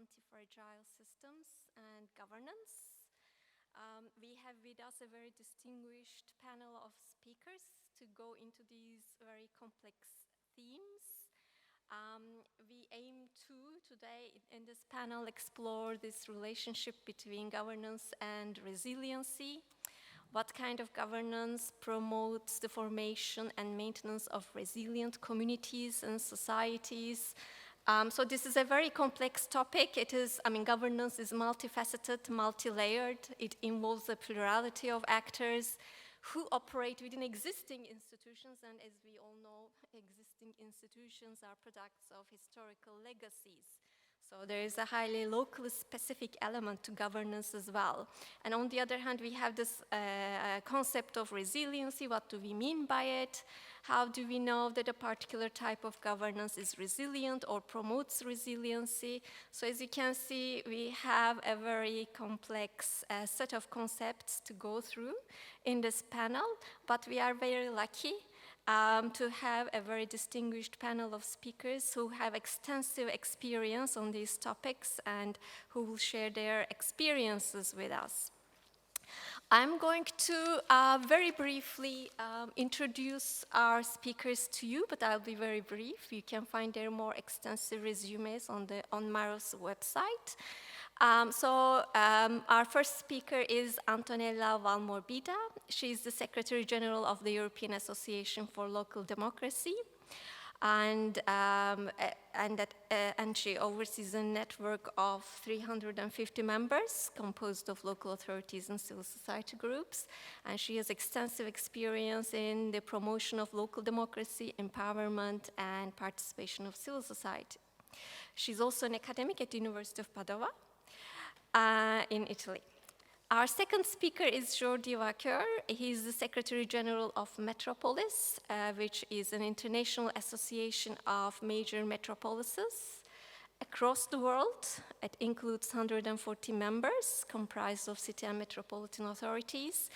anti-fragile systems and governance. We have with us a very distinguished panel of speakers to go into these very complex themes. We aim to, today in this panel, explore this relationship between governance and resiliency. What kind of governance promotes the formation and maintenance of resilient communities and societies? So this is a very complex topic. Governance is multifaceted, multi-layered. It involves a plurality of actors who operate within existing institutions, and as we all know, existing institutions are products of historical legacies. So there is a highly locally specific element to governance as well. And on the other hand, we have this concept of resiliency. What do we mean by it? How do we know that a particular type of governance is resilient or promotes resiliency? So as you can see, we have a very complex set of concepts to go through in this panel, but we are very lucky to have a very distinguished panel of speakers who have extensive experience on these topics and who will share their experiences with us. I'm going to very briefly introduce our speakers to you, but I'll be very brief. You can find their more extensive resumes on MARUF's website. Our first speaker is Antonella Valmorbida. She's the Secretary General of the European Association for Local Democracy. And she oversees a network of 350 members composed of local authorities and civil society groups. And she has extensive experience in the promotion of local democracy, empowerment, and participation of civil society. She's also an academic at the University of Padova in Italy. Our second speaker is Jordi Vaquer. He's the Secretary General of Metropolis, which is an international association of major metropolises across the world. It includes 140 members, comprised of city and metropolitan authorities.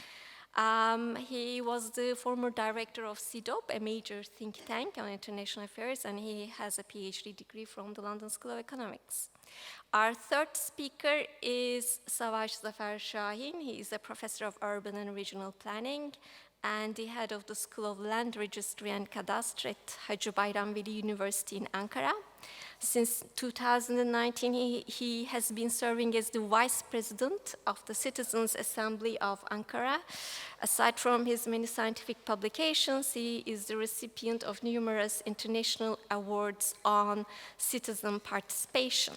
He was the former director of CIDOB, a major think tank on international affairs, and he has a PhD degree from the London School of Economics. Our third speaker is Savaş Zafer Şahin. He is a professor of urban and regional planning and the head of the School of Land Registry and Cadastre at Hacı Bayram Veli University in Ankara. Since 2019, he has been serving as the vice president of the Citizens' Assembly of Ankara. Aside from his many scientific publications, he is the recipient of numerous international awards on citizen participation.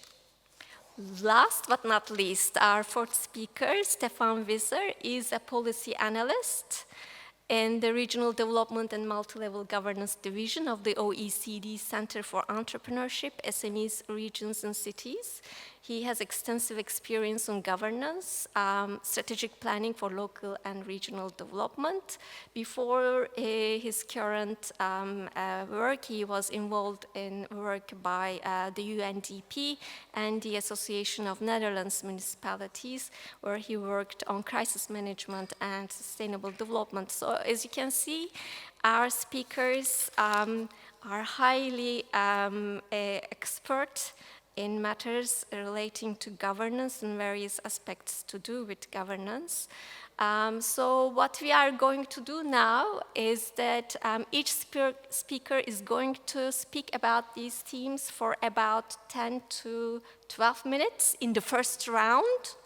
Last but not least, our fourth speaker, Stephan Visser, is a policy analyst in the Regional Development and Multi-Level Governance Division of the OECD Center for Entrepreneurship, SMEs, Regions and Cities. He has extensive experience on governance, strategic planning for local and regional development. Before his current work, he was involved in work by the UNDP and the Association of Netherlands Municipalities, where he worked on crisis management and sustainable development. So as you can see, our speakers are highly expert in matters relating to governance and various aspects to do with governance. So what we are going to do now is that each speaker is going to speak about these themes for about 10 to 12 minutes in the first round.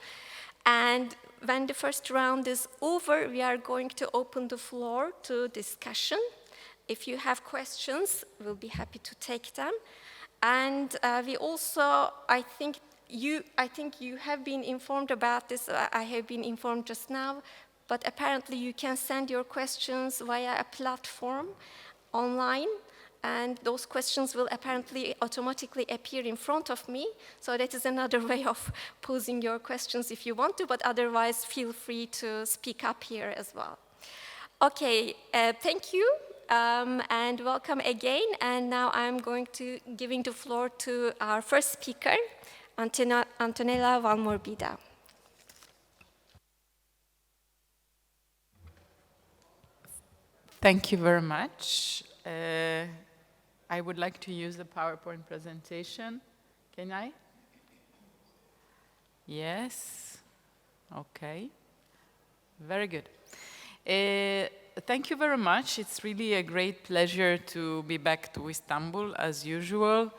And when the first round is over, we are going to open the floor to discussion. If you have questions, we'll be happy to take them. And we also, I think you have been informed about this. I have been informed just now, but apparently you can send your questions via a platform online, and those questions will apparently automatically appear in front of me. So that is another way of posing your questions if you want to, but otherwise feel free to speak up here as well. Okay, thank you. And welcome again. And now I'm going to giving the floor to our first speaker, Antonella Valmorbida. Thank you very much. I would like to use the PowerPoint presentation. Can I? Yes. Okay. Very good. Thank you very much. It's really a great pleasure to be back to Istanbul as usual.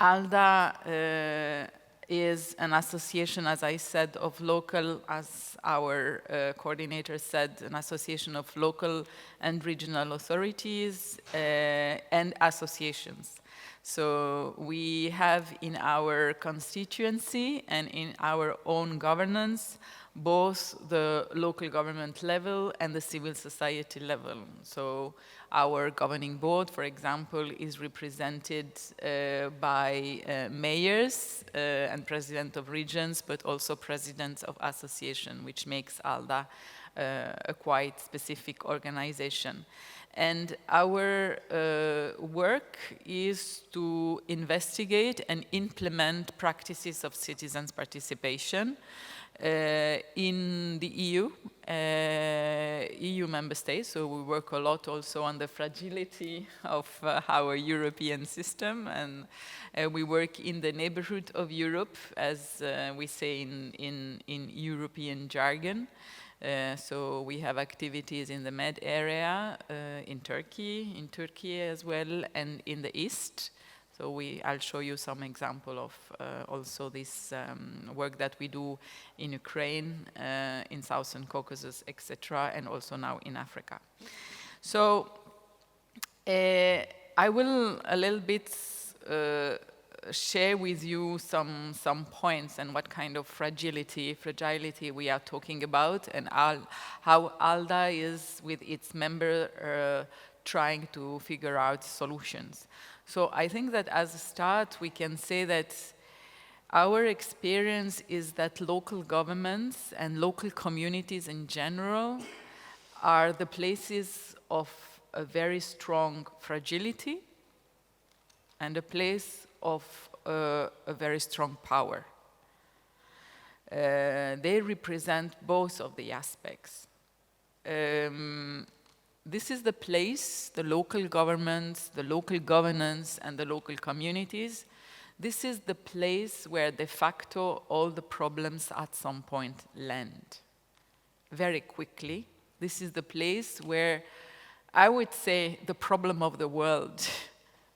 ALDA is an association, as I said, of local, as our coordinator said, an association of local and regional authorities and associations. So we have in our constituency and in our own governance both the local government level and the civil society level. So our governing board, for example, is represented by mayors and president of regions, but also presidents of association, which makes ALDA a quite specific organization. And our work is to investigate and implement practices of citizens' participation in the EU member states. So we work a lot also on the fragility of our European system, and we work in the neighborhood of Europe, as we say in European jargon. So we have activities in the Med area, in Turkey as well, and in the East. So I'll show you some example of also this work that we do in Ukraine, in Southern Caucasus, etc., and also now in Africa. So I will a little bit share with you some points and what kind of fragility we are talking about, and how ALDA is with its member trying to figure out solutions. So I think that as a start, we can say that our experience is that local governments and local communities in general are the places of a very strong fragility and a place of a very strong power. They represent both of the aspects. This is the place, the local governments, the local governance, and the local communities. This is the place where de facto all the problems at some point land. Very quickly, this is the place where I would say the problem of the world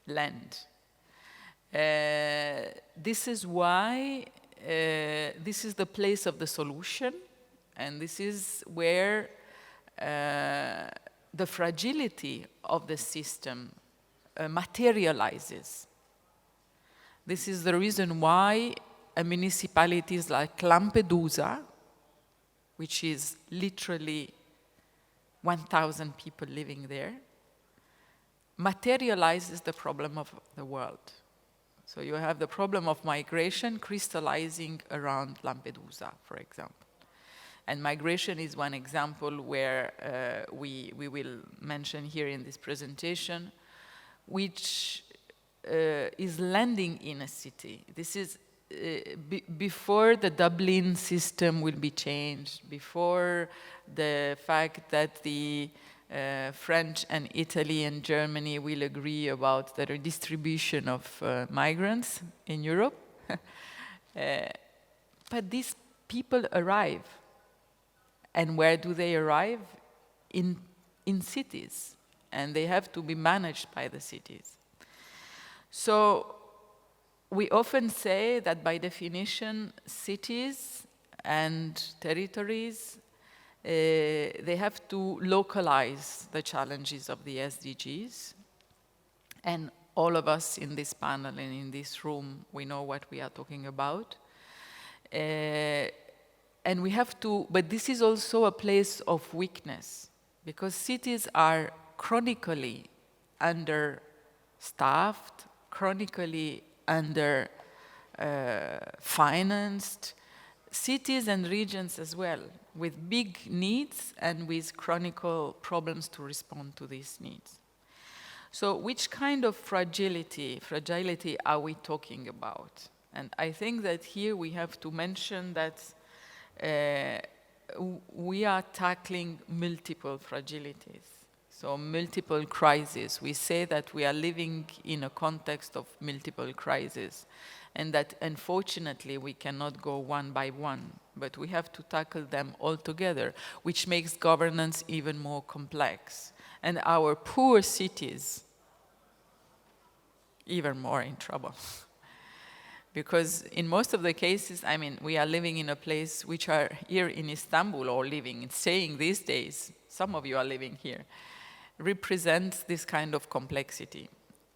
land. This is why this is the place of the solution, and this is where the fragility of the system materializes. This is the reason why municipalities like Lampedusa, which is literally 1,000 people living there, materializes the problem of the world. So you have the problem of migration crystallizing around Lampedusa, for example. And migration is one example where we will mention here in this presentation, which is landing in a city. This is before the Dublin system will be changed, before the fact that the French and Italy and Germany will agree about the redistribution of migrants in Europe. But these people arrive. And where do they arrive? In cities. And they have to be managed by the cities. So we often say that by definition, cities and territories, they have to localize the challenges of the SDGs. And all of us in this panel and in this room, we know what we are talking about. And we have to, but this is also a place of weakness, because cities are chronically understaffed, chronically under-financed, cities and regions as well, with big needs and with chronic problems to respond to these needs. So which kind of fragility are we talking about? And I think that here we have to mention that we are tackling multiple fragilities, so multiple crises. We say that we are living in a context of multiple crises. and that unfortunately we cannot go one by one, but we have to tackle them all together, which makes governance even more complex. And our poor cities even more in trouble. Because in most of the cases, I mean, we are living in a place which are here in Istanbul or living and staying these days, some of you are living here, represents this kind of complexity.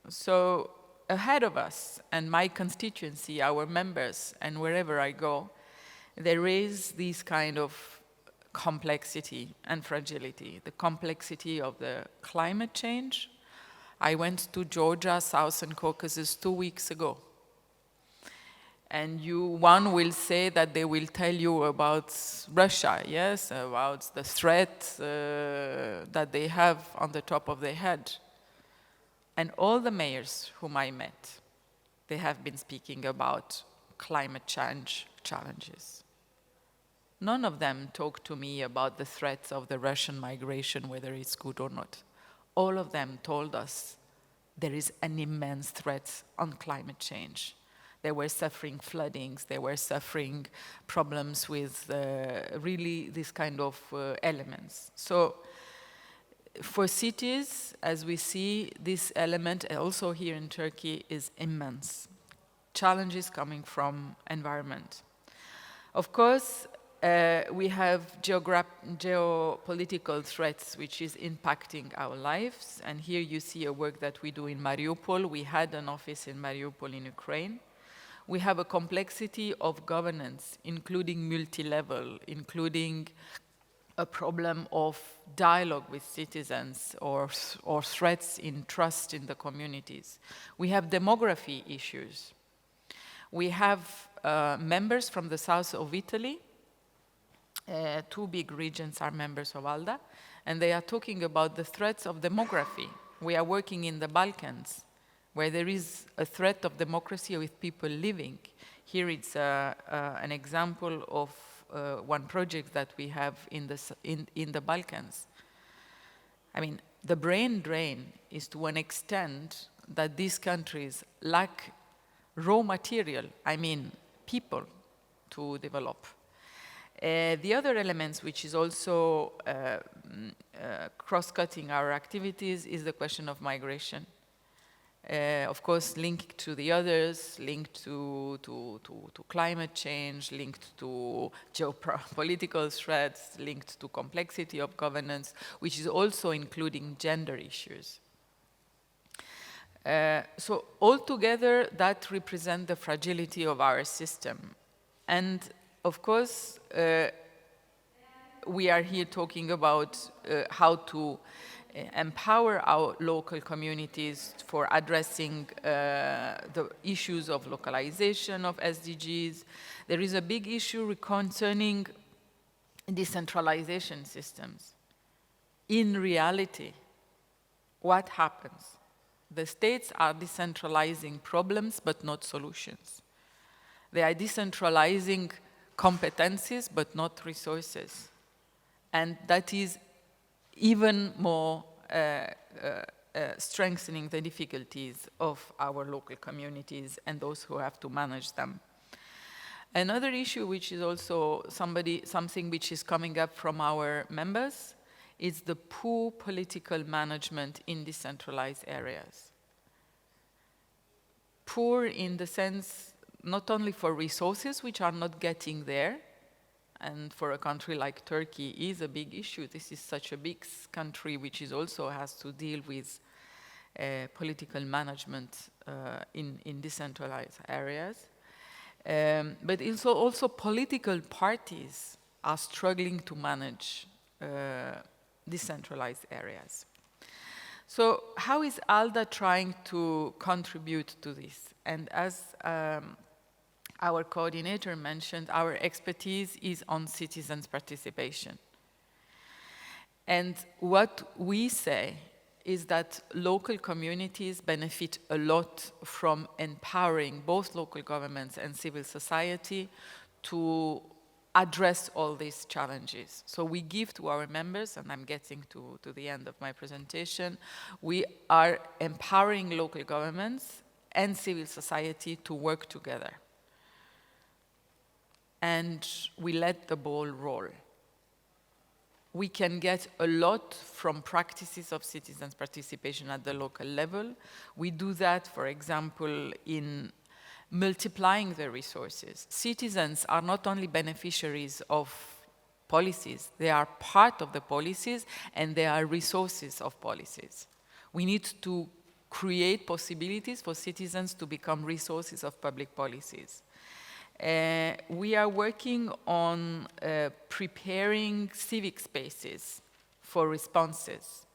So ahead of us and my constituency, our members, and wherever I go, there is this kind of complexity and fragility, the complexity of the climate change. I went to Georgia, Southern Caucasus 2 weeks ago. And one will say that they will tell you about Russia, yes, about the threat that they have on the top of their head. And all the mayors whom I met, they have been speaking about climate change challenges. None of them talked to me about the threats of the Russian migration, whether it's good or not. All of them told us there is an immense threat on climate change. They were suffering floodings, they were suffering problems with really this kind of elements. So for cities, as we see, this element also here in Turkey is immense. Challenges coming from environment. Of course, we have geopolitical threats which is impacting our lives. And here you see a work that we do in Mariupol. We had an office in Mariupol in Ukraine. We have a complexity of governance, including multi-level, including a problem of dialogue with citizens or threats in trust in the communities. We have demography issues. We have members from the south of Italy. 2 big regions are members of ALDA, and they are talking about the threats of demography. We are working in the Balkans, where there is a threat of democracy with people living. Here it's an example of one project that we have in the Balkans. I mean, the brain drain is to an extent that these countries lack raw material, I mean people, to develop. The other elements which is also cross-cutting our activities is the question of migration. Of course, linked to the others, linked to climate change, linked to geopolitical threats, linked to complexity of governance, which is also including gender issues. So altogether, that represents the fragility of our system. And of course, we are here talking about how to empower our local communities for addressing the issues of localization of SDGs. There is a big issue concerning decentralization systems. In reality, what happens? The states are decentralizing problems but not solutions. They are decentralizing competencies but not resources. And that is even more strengthening the difficulties of our local communities and those who have to manage them. Another issue which is also something which is coming up from our members is the poor political management in decentralized areas. Poor in the sense not only for resources which are not getting there, and for a country like Turkey is a big issue. This is such a big country which is also has to deal with political management in decentralized areas. But also political parties are struggling to manage decentralized areas. So how is ALDA trying to contribute to this? And as our coordinator mentioned, our expertise is on citizens' participation. And what we say is that local communities benefit a lot from empowering both local governments and civil society to address all these challenges. So we give to our members, and I'm getting to the end of my presentation, we are empowering local governments and civil society to work together. And we let the ball roll. We can get a lot from practices of citizens' participation at the local level. We do that, for example, in multiplying the resources. Citizens are not only beneficiaries of policies, they are part of the policies and they are resources of policies. We need to create possibilities for citizens to become resources of public policies. We are working on preparing civic spaces for responses.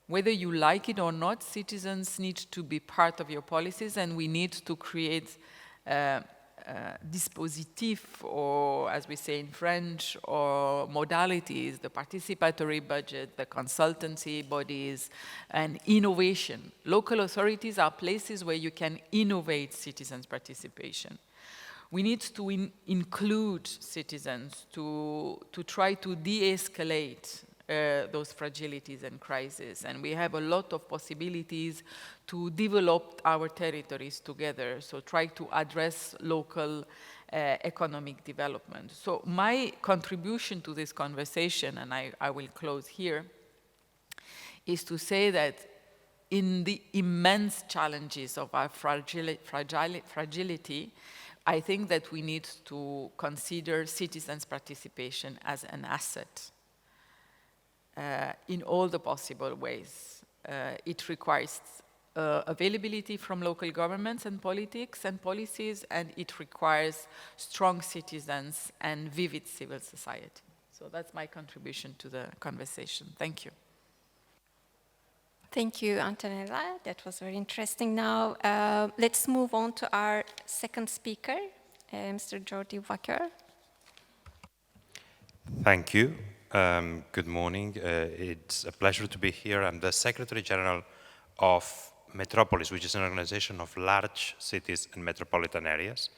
Whether you like it or not, citizens need to be part of your policies, and we need to create dispositif, or as we say in French, or modalities, the participatory budget, the consultancy bodies, and innovation. Local authorities are places where you can innovate citizens' participation. We need to include citizens to try to de-escalate those fragilities and crises. And we have a lot of possibilities to develop our territories together, so try to address local economic development. So my contribution to this conversation, and I will close here, is to say that in the immense challenges of our fragility, I think that we need to consider citizens' participation as an asset in all the possible ways. It requires availability from local governments and politics and policies, and it requires strong citizens and vivid civil society. So that's my contribution to the conversation. Thank you. Thank you, Antonella. That was very interesting. Now, let's move on to our second speaker, Mr. Jordi Vaquer. Thank you. Good morning. It's a pleasure to be here. I'm the Secretary General of Metropolis, which is an organization of large cities and metropolitan areas,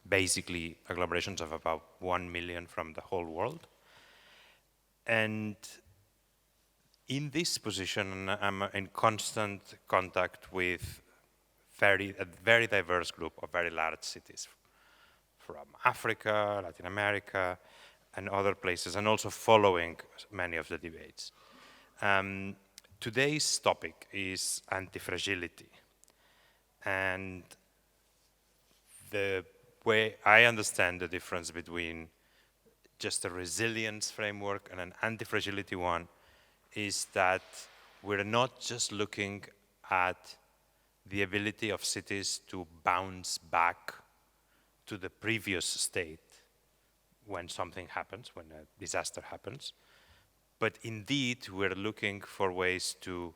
basically agglomerations of about 1 million from the whole world. And in this position, I'm in constant contact with a very diverse group of very large cities from Africa, Latin America, and other places, and also following many of the debates. Today's topic is anti-fragility. And the way I understand the difference between just a resilience framework and an anti-fragility one is that we're not just looking at the ability of cities to bounce back to the previous state when something happens, when a disaster happens, but indeed we're looking for ways to,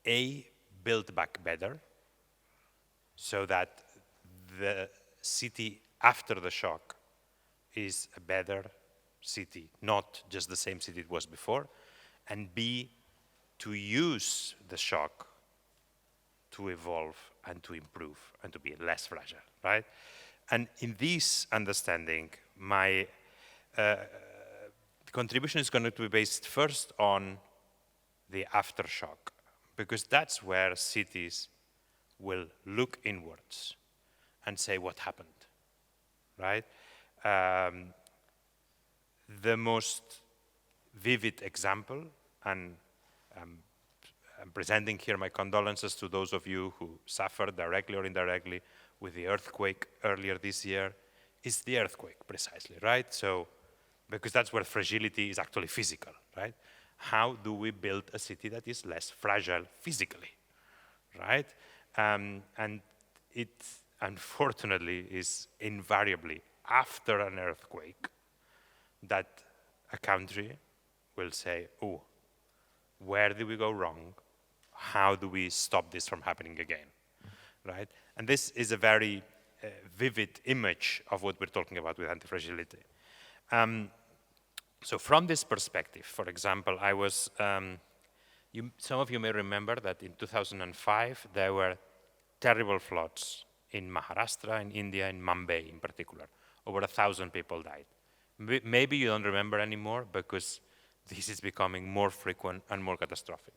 A, build back better, so that the city after the shock is a better city, not just the same city it was before, and B, to use the shock to evolve and to improve and to be less fragile, right? And in this understanding, my contribution is going to be based first on the aftershock, because that's where cities will look inwards and say what happened, right? The most vivid example, and I'm presenting here my condolences to those of you who suffered directly or indirectly with the earthquake earlier this year, is the earthquake precisely, right? So, because that's where fragility is actually physical, right? How do we build a city that is less fragile physically, right? And it, unfortunately, is invariably after an earthquake that a country will say, oh, where did we go wrong? How do we stop this from happening again, right? And this is a very vivid image of what we're talking about with anti-fragility. So from this perspective, for example, I was, some of you may remember that in 2005, there were terrible floods in Maharashtra, in India, in Mumbai in particular. Over 1,000 people died. Maybe you don't remember anymore because this is becoming more frequent and more catastrophic.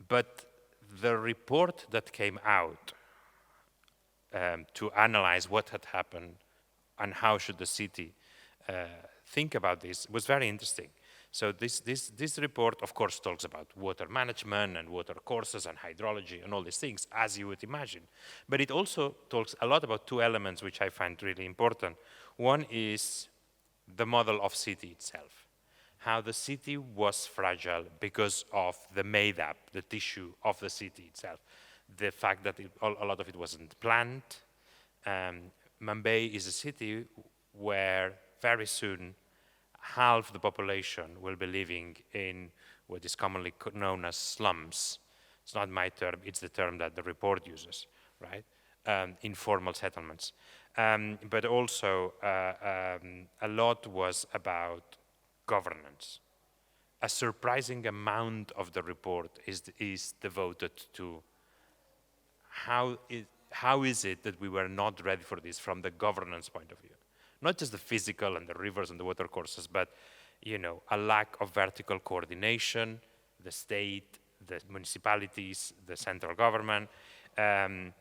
But the report that came out to analyze what had happened and how should the city think about this was very interesting. So this report, of course, talks about water management and water courses and hydrology and all these things, as you would imagine. But it also talks a lot about two elements which I find really important. One is the model of city itself, how the city was fragile because of the made-up, the tissue of the city itself. The fact that a lot of it wasn't planned. Mumbai is a city where very soon half the population will be living in what is commonly known as slums. It's not my term, it's the term that the report uses, right? Informal settlements. But also a lot was about governance. A surprising amount of the report is devoted to how is it that we were not ready for this from the governance point of view. Not just the physical and the rivers and the water courses, but a lack of vertical coordination, the state, the municipalities, the central government. And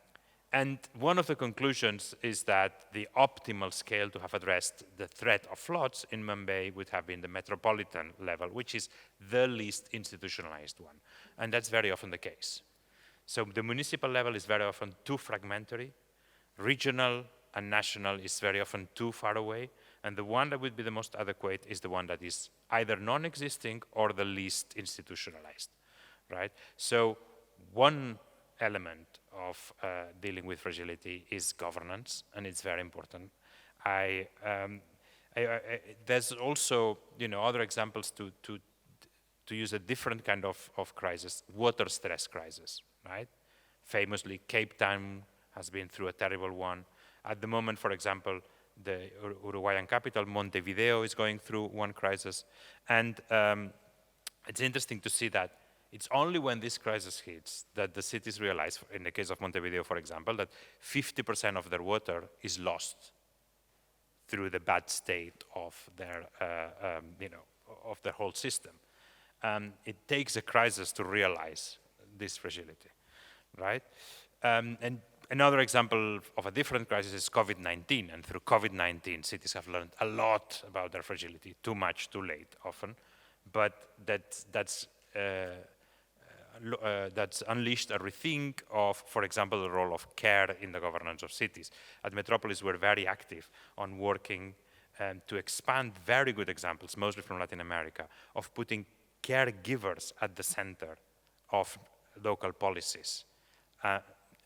one of the conclusions is that the optimal scale to have addressed the threat of floods in Mumbai would have been the metropolitan level, which is the least institutionalized one. And that's very often the case. So the municipal level is very often too fragmentary. Regional and national is very often too far away. And the one that would be the most adequate is the one that is either non-existing or the least institutionalized, right? So one element of dealing with fragility is governance, and it's very important. There's also, other examples to use a different kind of crisis, water stress crisis, right? Famously, Cape Town has been through a terrible one. At the moment, for example, the Uruguayan capital, Montevideo, is going through one crisis. And it's interesting to see that it's only when this crisis hits that the cities realize, in the case of Montevideo, for example, that 50% of their water is lost through the bad state of their, of their whole system. It takes a crisis to realize this fragility, right? And another example of a different crisis is COVID-19, and through COVID-19, cities have learned a lot about their fragility, too much, too late, often, but that's unleashed a rethink of, for example, the role of care in the governance of cities. At Metropolis, we're very active on working to expand very good examples, mostly from Latin America, of putting caregivers at the center of local policies.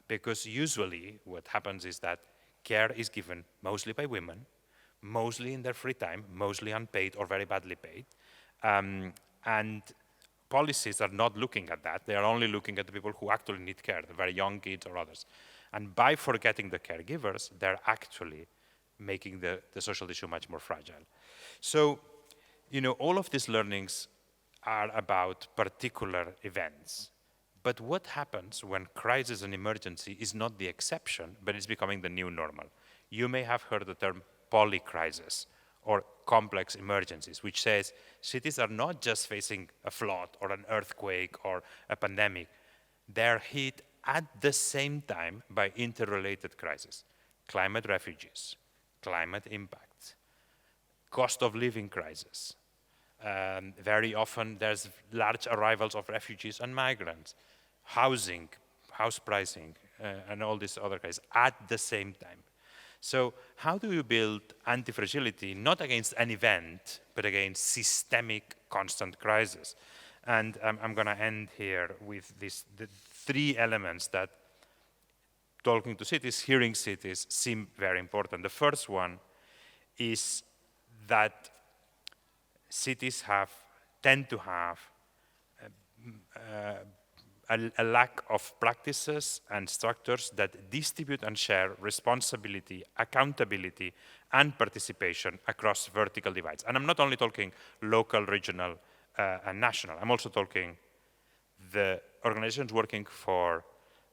Because usually what happens is that care is given mostly by women, mostly in their free time, mostly unpaid or very badly paid. And policies are not looking at that. They are only looking at the people who actually need care, the very young kids or others. And by forgetting the caregivers, they're actually making the social issue much more fragile. So, all of these learnings are about particular events. But what happens when crisis and emergency is not the exception, but it's becoming the new normal? You may have heard the term polycrisis or complex emergencies, which says cities are not just facing a flood or an earthquake or a pandemic. They're hit at the same time by interrelated crises. Climate refugees, climate impacts, cost of living crisis. Very often there's large arrivals of refugees and migrants. Housing, house pricing, and all these other crises at the same time. So how do you build anti-fragility, not against an event, but against systemic, constant crisis? And I'm going to end here with the three elements that talking to cities, hearing cities, seem very important. The first one is that cities tend to have a lack of practices and structures that distribute and share responsibility, accountability, and participation across vertical divides. And I'm not only talking local, regional, and national. I'm also talking the organizations working for,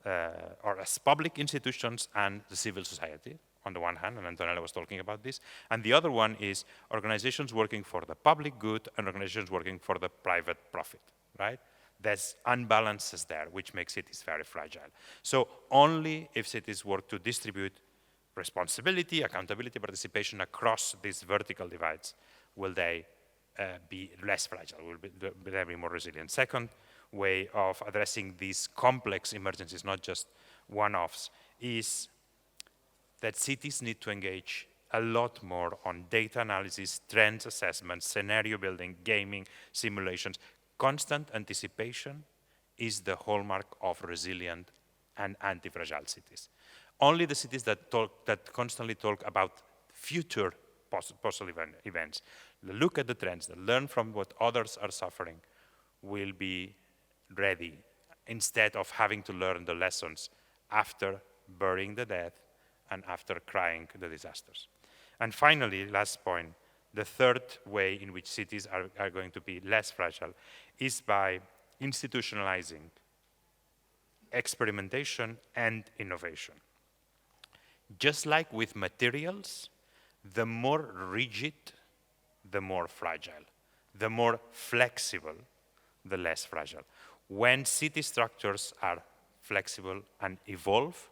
or as public institutions and the civil society, on the one hand, and Antonella was talking about this. And the other one is organizations working for the public good and organizations working for the private profit, right? there's unbalances there, which makes cities very fragile. So only if cities work to distribute responsibility, accountability, participation across these vertical divides will they be less fragile, will they be more resilient. Second way of addressing these complex emergencies, not just one-offs, is that cities need to engage a lot more on data analysis, trends assessment, scenario building, gaming, simulations. Constant anticipation is the hallmark of resilient and anti-fragile cities. Only the cities that constantly talk about future possible events, look at the trends, that learn from what others are suffering, will be ready, instead of having to learn the lessons after burying the dead and after crying the disasters. And finally, last point, the third way in which cities are going to be less fragile is by institutionalizing experimentation and innovation. Just like with materials, the more rigid, the more fragile. The more flexible, the less fragile. When city structures are flexible and evolve,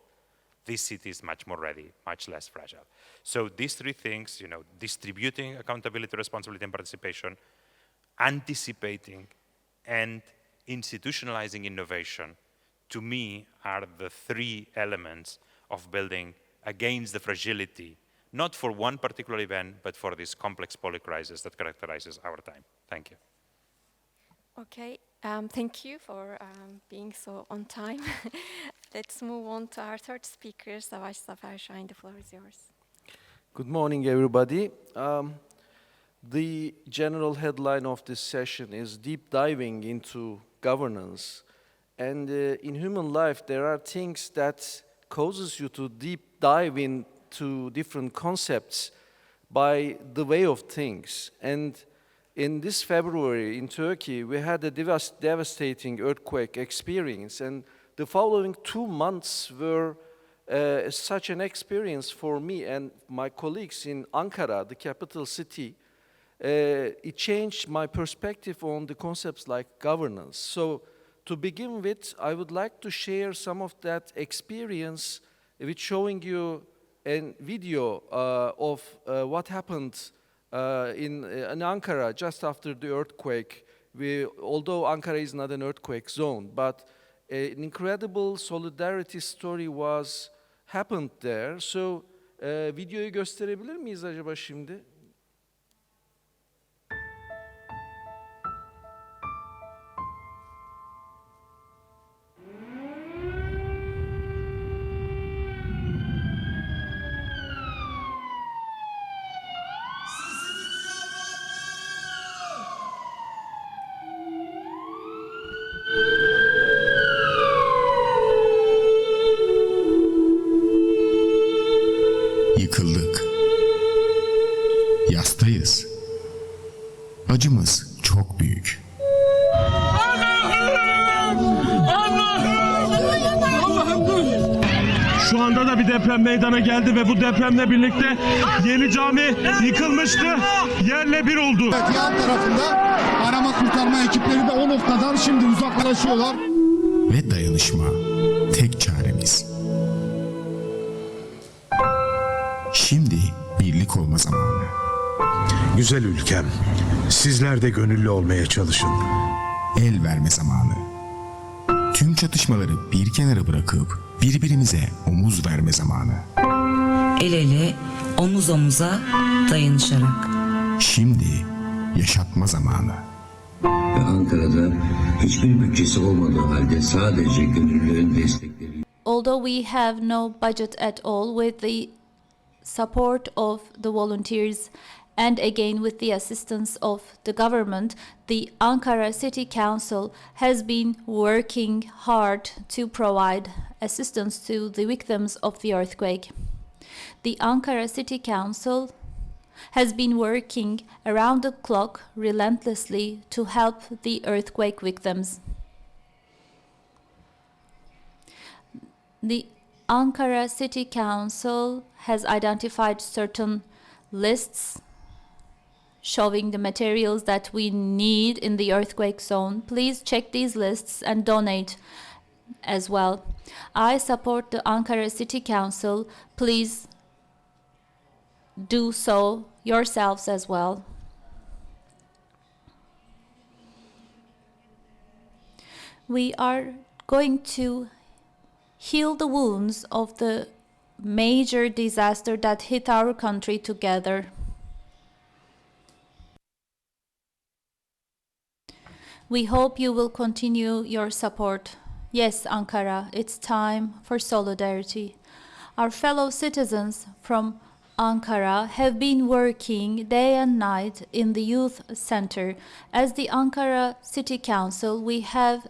this city is much more ready, much less fragile. So these three things, distributing accountability, responsibility, and participation, anticipating, and institutionalizing innovation, to me, are the three elements of building against the fragility, not for one particular event, but for this complex polycrisis that characterizes our time. Thank you. Okay, thank you for being so on time. Let's move on to our third speaker, Savaş, Zafer, Şahin, the floor is yours. Good morning, everybody. The general headline of this session is deep diving into governance. And in human life, there are things that causes you to deep dive into different concepts by the way of things. And in this February in Turkey, we had a devastating earthquake experience. And the following 2 months were such an experience for me and my colleagues in Ankara, the capital city. It changed my perspective on the concepts like governance. So to begin with, I would like to share some of that experience with showing you a video of what happened in Ankara just after the earthquake. Although Ankara is not an earthquake zone, but an incredible solidarity story happened there. So videoyu gösterebilir miyiz acaba şimdi? Yıkıldık. Yastayız. Acımız çok büyük. Şu anda da bir deprem meydana geldi ve bu depremle birlikte yeni cami yıkılmıştı. Yerle bir oldu. Yan tarafında arama kurtarma ekipleri de o noktadan şimdi uzaklaşıyorlar. Ve dayanışma tek çaremiz. Şimdi birlik olma zamanı. Güzel ülkem, sizler de gönüllü olmaya çalışın. El verme zamanı. Tüm çatışmaları bir kenara bırakıp birbirimize omuz verme zamanı. El ele, omuz omuza dayanışarak. Şimdi yaşatma zamanı. Ve Ankara'da hiçbir bütçesi olmadığı halde sadece gönüllülerin destekleri. Although we have no budget at all, with the support of the volunteers and again with the assistance of the government, the Ankara City Council has been working hard to provide assistance to the victims of the earthquake. The Ankara City Council has been working around the clock relentlessly to help the earthquake victims. The Ankara City Council has identified certain lists showing the materials that we need in the earthquake zone. Please check these lists and donate as well. I support the Ankara City Council. Please do so yourselves as well. We are going to heal the wounds of the major disaster that hit our country together. We hope you will continue your support. Yes, Ankara, it's time for solidarity. Our fellow citizens from Ankara have been working day and night in the youth center. As the Ankara City Council, we have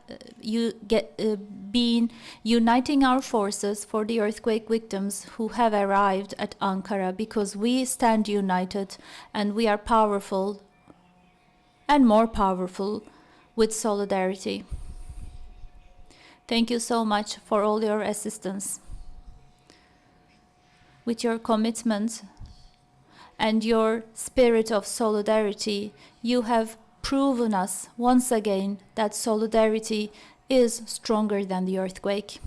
been uniting our forces for the earthquake victims who have arrived at Ankara, because we stand united and we are powerful and more powerful with solidarity. Thank you so much for all your assistance. With your commitment and your spirit of solidarity, you have proven us once again that solidarity is stronger than the earthquake.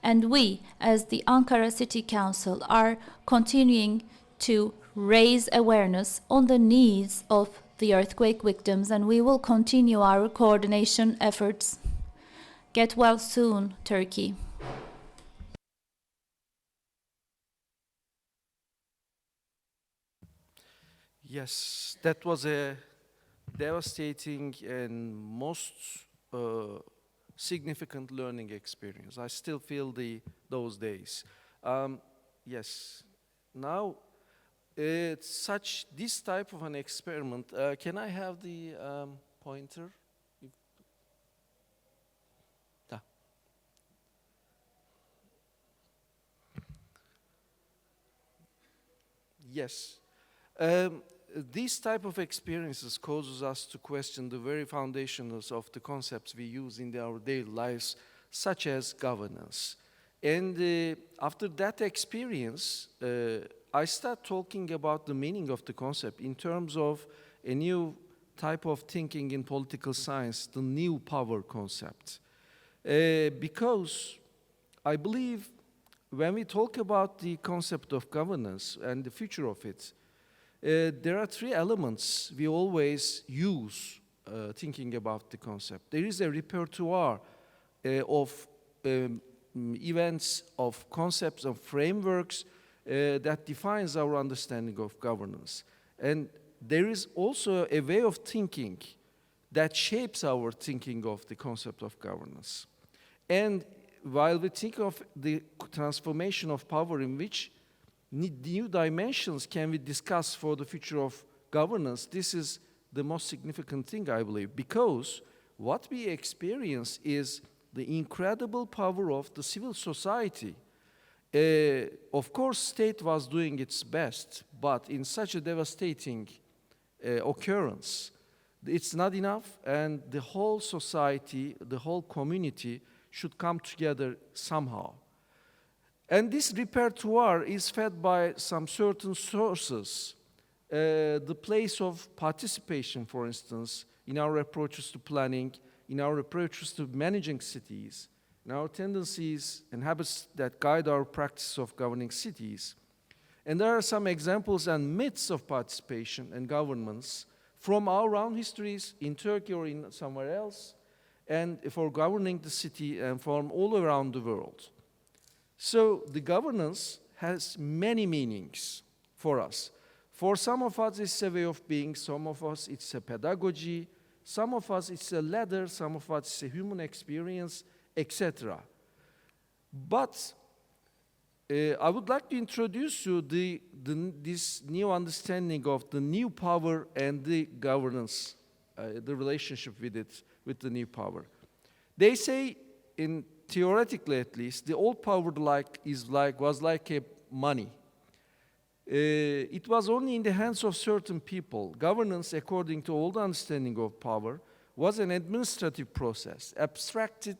And we, as the Ankara City Council, are continuing to raise awareness on the needs of the earthquake victims, and we will continue our coordination efforts. Get well soon, Turkey. Yes, that was a devastating and most significant learning experience. I still feel those days. Yes, now it's this type of an experiment. Can I have the pointer? Yes. These type of experiences causes us to question the very foundations of the concepts we use in our daily lives, such as governance. And after that experience, I start talking about the meaning of the concept in terms of a new type of thinking in political science, the new power concept. Because I believe when we talk about the concept of governance and the future of it, there are three elements we always use thinking about the concept. There is a repertoire of events, of concepts, of frameworks that defines our understanding of governance. And there is also a way of thinking that shapes our thinking of the concept of governance. And while we think of the transformation of power, in which new dimensions can we discuss for the future of governance, this is the most significant thing, I believe, because what we experience is the incredible power of the civil society. Of course, state was doing its best, but in such a devastating occurrence, it's not enough, and the whole society, the whole community should come together somehow. And this repertoire is fed by some certain sources. The place of participation, for instance, in our approaches to planning, in our approaches to managing cities, in our tendencies and habits that guide our practice of governing cities. And there are some examples and myths of participation and governments from our own histories in Turkey or in somewhere else, and for governing the city and from all around the world. So the governance has many meanings for us. For some of us, it's a way of being. Some of us, it's a pedagogy. Some of us, it's a ladder. Some of us, it's a human experience, etc. But I would like to introduce you this new understanding of the new power and the governance, the relationship with it, with the new power. They say, theoretically at least, the old power was like a money. It was only in the hands of certain people. Governance, according to old understanding of power, was an administrative process, abstracted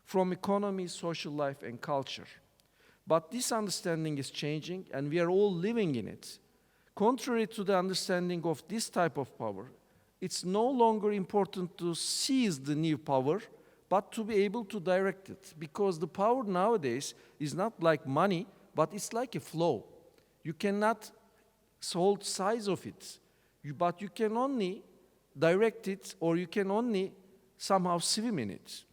from economy, social life, and culture. But this understanding is changing, and we are all living in it. Contrary to the understanding of this type of power, it's no longer important to seize the new power, but to be able to direct it. Because the power nowadays is not like money, but it's like a flow. You cannot hold size of it, but you can only direct it, or you can only somehow swim in it.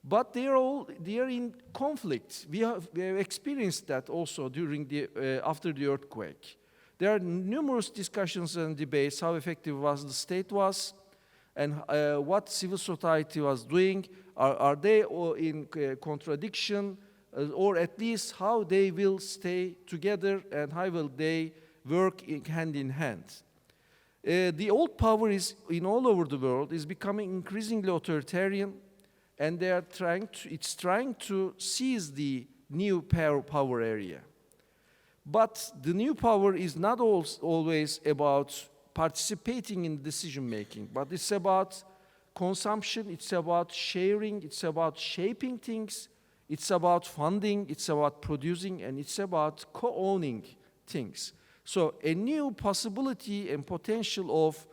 But they are in conflict. We have experienced that also during after the earthquake. There are numerous discussions and debates how effective the state was, and what civil society was doing. Are they in contradiction, or at least how they will stay together and how will they work hand in hand. The old power is in all over the world is becoming increasingly authoritarian, and it's trying to seize the new power area. But the new power is not always about participating in decision making, but it's about consumption, it's about sharing, it's about shaping things, it's about funding, it's about producing, and it's about co-owning things. So a new possibility and potential of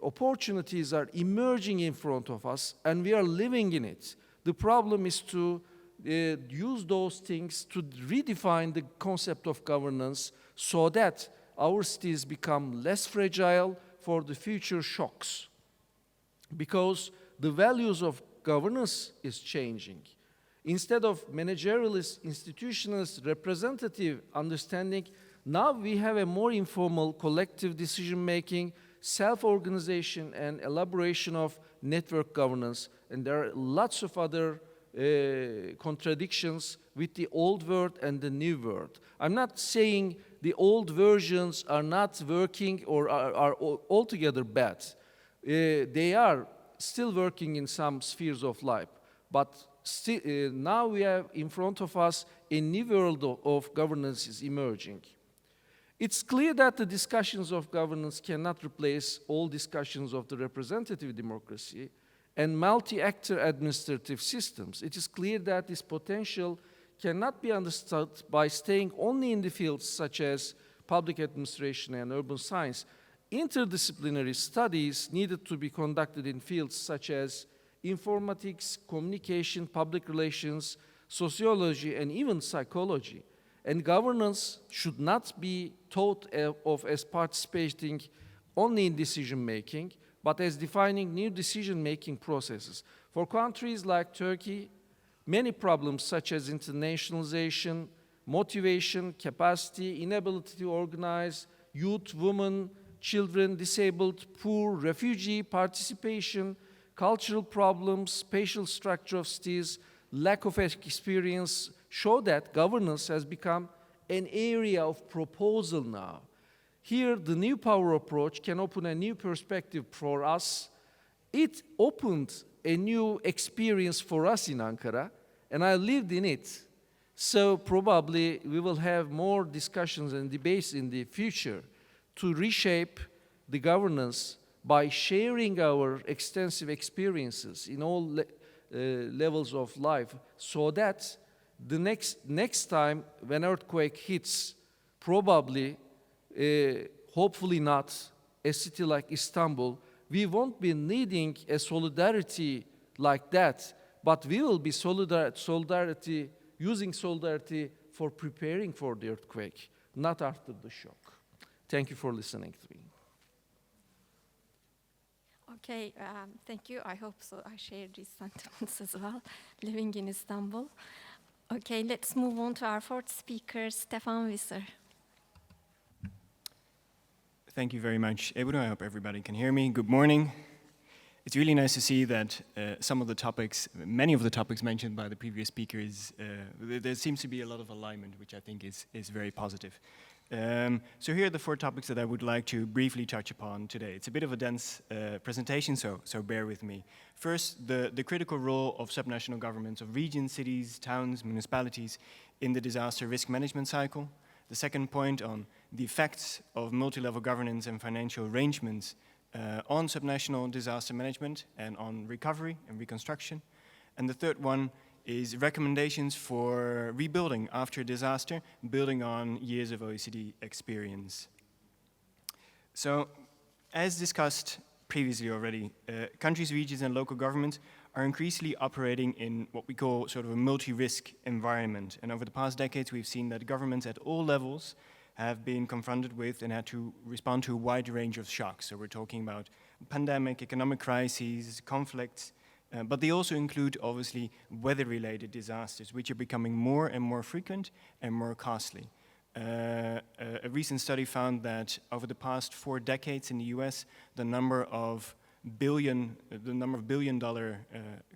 opportunities are emerging in front of us, and we are living in it. The problem is to use those things to redefine the concept of governance so that our cities become less fragile for the future shocks. Because the values of governance is changing. Instead of managerialist, institutionalist, representative understanding, now we have a more informal collective decision-making, self-organization, and elaboration of network governance. And there are lots of other contradictions with the old world and the new world. I'm not saying the old versions are not working or are altogether bad. They are still working in some spheres of life. But now we have in front of us a new world of governance is emerging. It's clear that the discussions of governance cannot replace all discussions of the representative democracy and multi-actor administrative systems. It is clear that this potential cannot be understood by staying only in the fields such as public administration and urban science. Interdisciplinary studies needed to be conducted in fields such as informatics, communication, public relations, sociology, and even psychology. And governance should not be thought of as participating only in decision-making, but as defining new decision-making processes. For countries like Turkey, many problems such as internationalization, motivation, capacity, inability to organize, youth, women, children, disabled, poor, refugee, participation, cultural problems, spatial structure of cities, lack of experience, show that governance has become an area of proposal now. Here, the new power approach can open a new perspective for us. It opened a new experience for us in Ankara, and I lived in it. So probably we will have more discussions and debates in the future to reshape the governance by sharing our extensive experiences in all levels of life, so that the next time when earthquake hits, probably, hopefully not, a city like Istanbul, we won't be needing a solidarity like that, but we will be using solidarity for preparing for the earthquake, not after the shock. Thank you for listening to me. Okay, thank you. I hope so. I share these sentiments as well, living in Istanbul. Okay, let's move on to our fourth speaker, Stephan Visser. Thank you very much, Ebru. I hope everybody can hear me. Good morning. It's really nice to see that many of the topics mentioned by the previous speakers, there seems to be a lot of alignment, which I think is very positive. So here are the 4 topics that I would like to briefly touch upon today. It's a bit of a dense presentation, so bear with me. First, the critical role of subnational governments of regions, cities, towns, municipalities in the disaster risk management cycle. The second point on the effects of multi-level governance and financial arrangements on subnational disaster management and on recovery and reconstruction. And the third one is recommendations for rebuilding after a disaster, building on years of OECD experience. So, as discussed previously already, countries, regions, and local governments are increasingly operating in what we call sort of a multi-risk environment. And over the past decades, we've seen that governments at all levels have been confronted with and had to respond to a wide range of shocks. So we're talking about pandemic, economic crises, conflicts, but they also include, obviously, weather-related disasters, which are becoming more and more frequent and more costly. A recent study found that over the past 4 decades in the US, the number of billion-dollar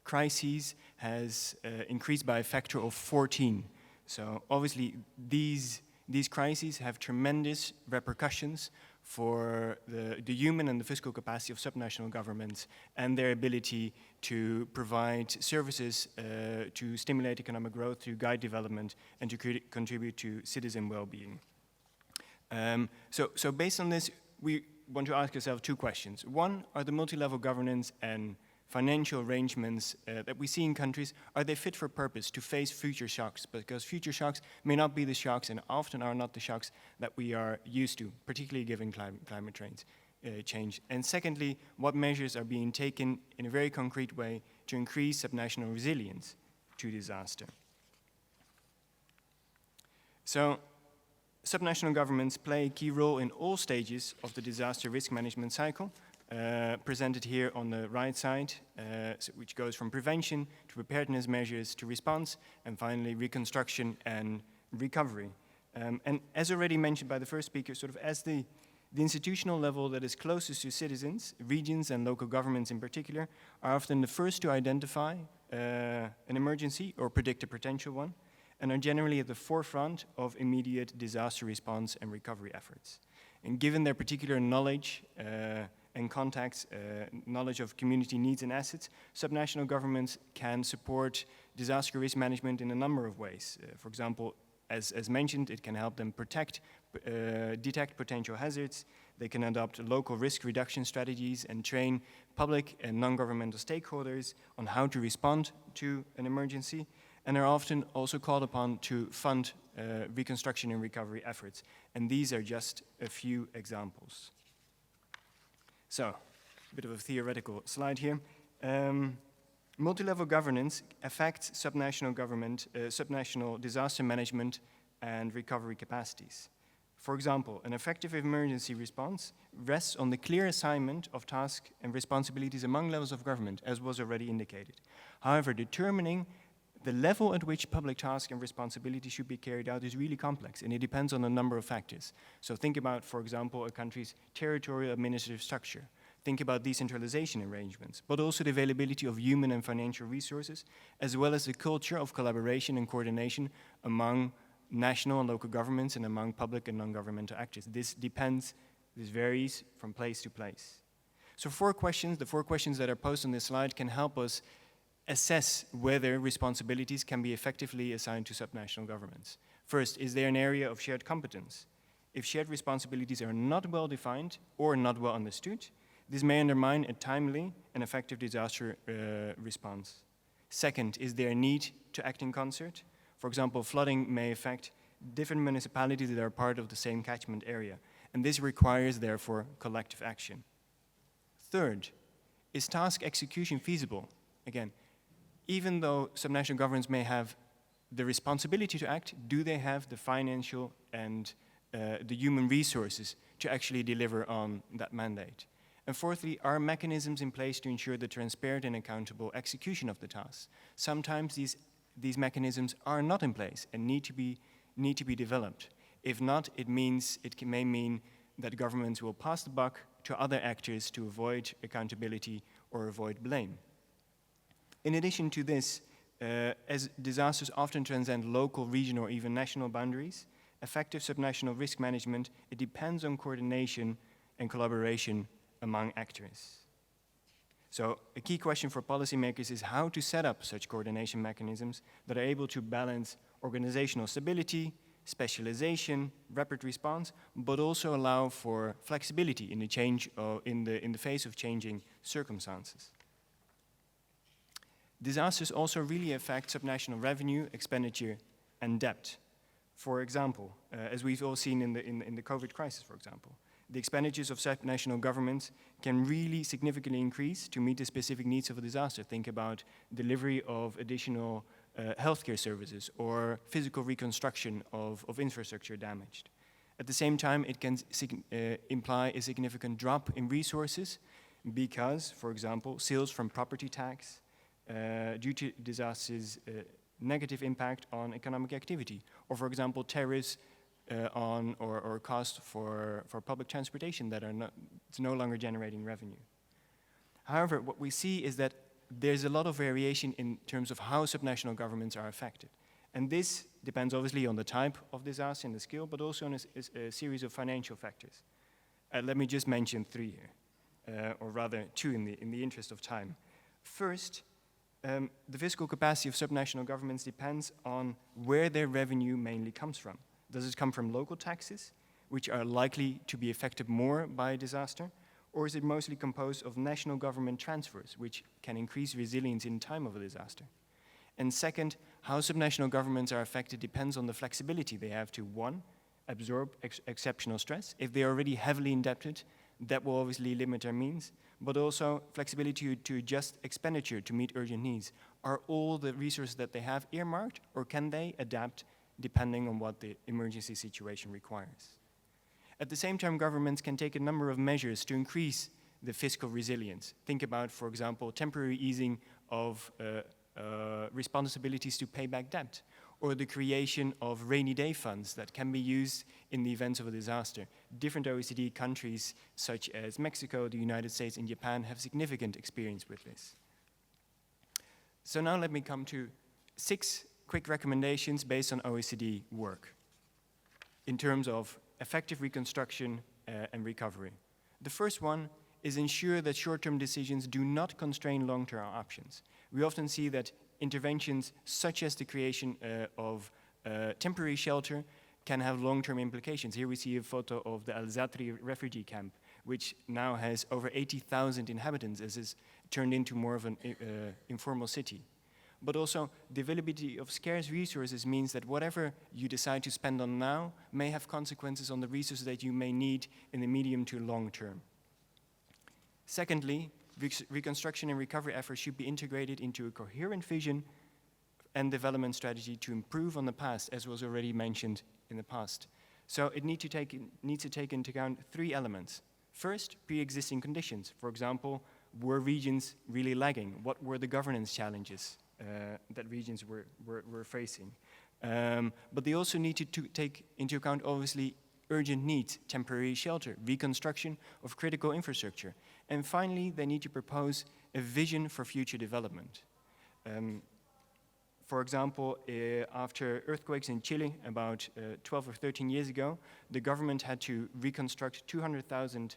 crises has increased by a factor of 14. So obviously, these crises have tremendous repercussions for the human and the fiscal capacity of subnational governments and their ability to provide services to stimulate economic growth, to guide development, and to contribute to citizen well-being. So based on this, we want to ask ourselves 2 questions. One, are the multi-level governance and financial arrangements that we see in countries, are they fit for purpose to face future shocks? Because future shocks may not be the shocks and often are not the shocks that we are used to, particularly given climate change. And secondly, what measures are being taken in a very concrete way to increase subnational resilience to disaster? So, subnational governments play a key role in all stages of the disaster risk management cycle, presented here on the right side, which goes from prevention to preparedness measures to response, and finally reconstruction and recovery. And as already mentioned by the first speaker, sort of as the institutional level that is closest to citizens, regions and local governments in particular, are often the first to identify an emergency or predict a potential one, and are generally at the forefront of immediate disaster response and recovery efforts. And given their particular knowledge and contacts, knowledge of community needs and assets, subnational governments can support disaster risk management in a number of ways. For example, as mentioned, it can help them detect potential hazards. They can adopt local risk reduction strategies and train public and non-governmental stakeholders on how to respond to an emergency, and are often also called upon to fund reconstruction and recovery efforts. And these are just a few examples. So, a bit of a theoretical slide here. Multi-level governance affects subnational disaster management and recovery capacities. For example, an effective emergency response rests on the clear assignment of tasks and responsibilities among levels of government, as was already indicated. However, determining the level at which public tasks and responsibilities should be carried out is really complex, and it depends on a number of factors. So think about, for example, a country's territorial administrative structure. Think about decentralization arrangements, but also the availability of human and financial resources, as well as the culture of collaboration and coordination among national and local governments and among public and non-governmental actors. This varies from place to place. So the 4 questions that are posted on this slide can help us assess whether responsibilities can be effectively assigned to subnational governments. First, is there an area of shared competence? If shared responsibilities are not well defined or not well understood, this may undermine a timely and effective disaster response. Second, is there a need to act in concert? For example, flooding may affect different municipalities that are part of the same catchment area, and this requires, therefore, collective action. Third, is task execution feasible? Again, even though subnational governments may have the responsibility to act, do they have the financial and the human resources to actually deliver on that mandate? And fourthly, are mechanisms in place to ensure the transparent and accountable execution of the tasks? Sometimes these mechanisms are not in place and need to be developed. If not, it may mean that governments will pass the buck to other actors to avoid accountability or avoid blame. In addition to this, as disasters often transcend local, regional, or even national boundaries, effective subnational risk management, it depends on coordination and collaboration among actors. So a key question for policymakers is how to set up such coordination mechanisms that are able to balance organizational stability, specialization, rapid response, but also allow for flexibility in the face of changing circumstances. Disasters also really affect subnational revenue, expenditure, and debt. For example, as we've all seen in the COVID crisis, for example, the expenditures of subnational governments can really significantly increase to meet the specific needs of a disaster. Think about delivery of additional healthcare services or physical reconstruction of infrastructure damaged. At the same time, it can imply a significant drop in resources because, for example, sales from property tax due to disasters negative impact on economic activity, or for example, tariffs on or cost for public transportation that are no longer generating revenue. However, what we see is that there's a lot of variation in terms of how subnational governments are affected. And this depends obviously on the type of disaster and the scale, but also on a series of financial factors. Let me just mention three here, or rather two in the interest of time. First, the fiscal capacity of subnational governments depends on where their revenue mainly comes from. Does it come from local taxes, which are likely to be affected more by a disaster? Or is it mostly composed of national government transfers, which can increase resilience in time of a disaster? And second, how subnational governments are affected depends on the flexibility they have to, one, absorb exceptional stress. If they are already heavily indebted, that will obviously limit their means, but also flexibility to adjust expenditure to meet urgent needs. Are all the resources that they have earmarked, or can they adapt depending on what the emergency situation requires? At the same time, governments can take a number of measures to increase the fiscal resilience. Think about, for example, temporary easing of responsibilities to pay back debt, or the creation of rainy day funds that can be used in the events of a disaster. Different OECD countries, such as Mexico, the United States, and Japan, have significant experience with this. So now let me come to 6 quick recommendations based on OECD work in terms of effective reconstruction and recovery. The first one is ensure that short-term decisions do not constrain long-term options. We often see that interventions such as the creation of temporary shelter can have long-term implications. Here we see a photo of the Al-Zatri refugee camp, which now has over 80,000 inhabitants as is turned into more of an informal city. But also, the availability of scarce resources means that whatever you decide to spend on now may have consequences on the resources that you may need in the medium to long term. Secondly, reconstruction and recovery efforts should be integrated into a coherent vision and development strategy to improve on the past, as was already mentioned in the past. So it needs to take into account 3 elements. First, pre-existing conditions. For example, were regions really lagging? What were the governance challenges that regions were facing? But they also need to take into account, obviously, urgent needs, temporary shelter, reconstruction of critical infrastructure. And finally, they need to propose a vision for future development. For example, after earthquakes in Chile about 12 or 13 years ago, the government had to reconstruct 200,000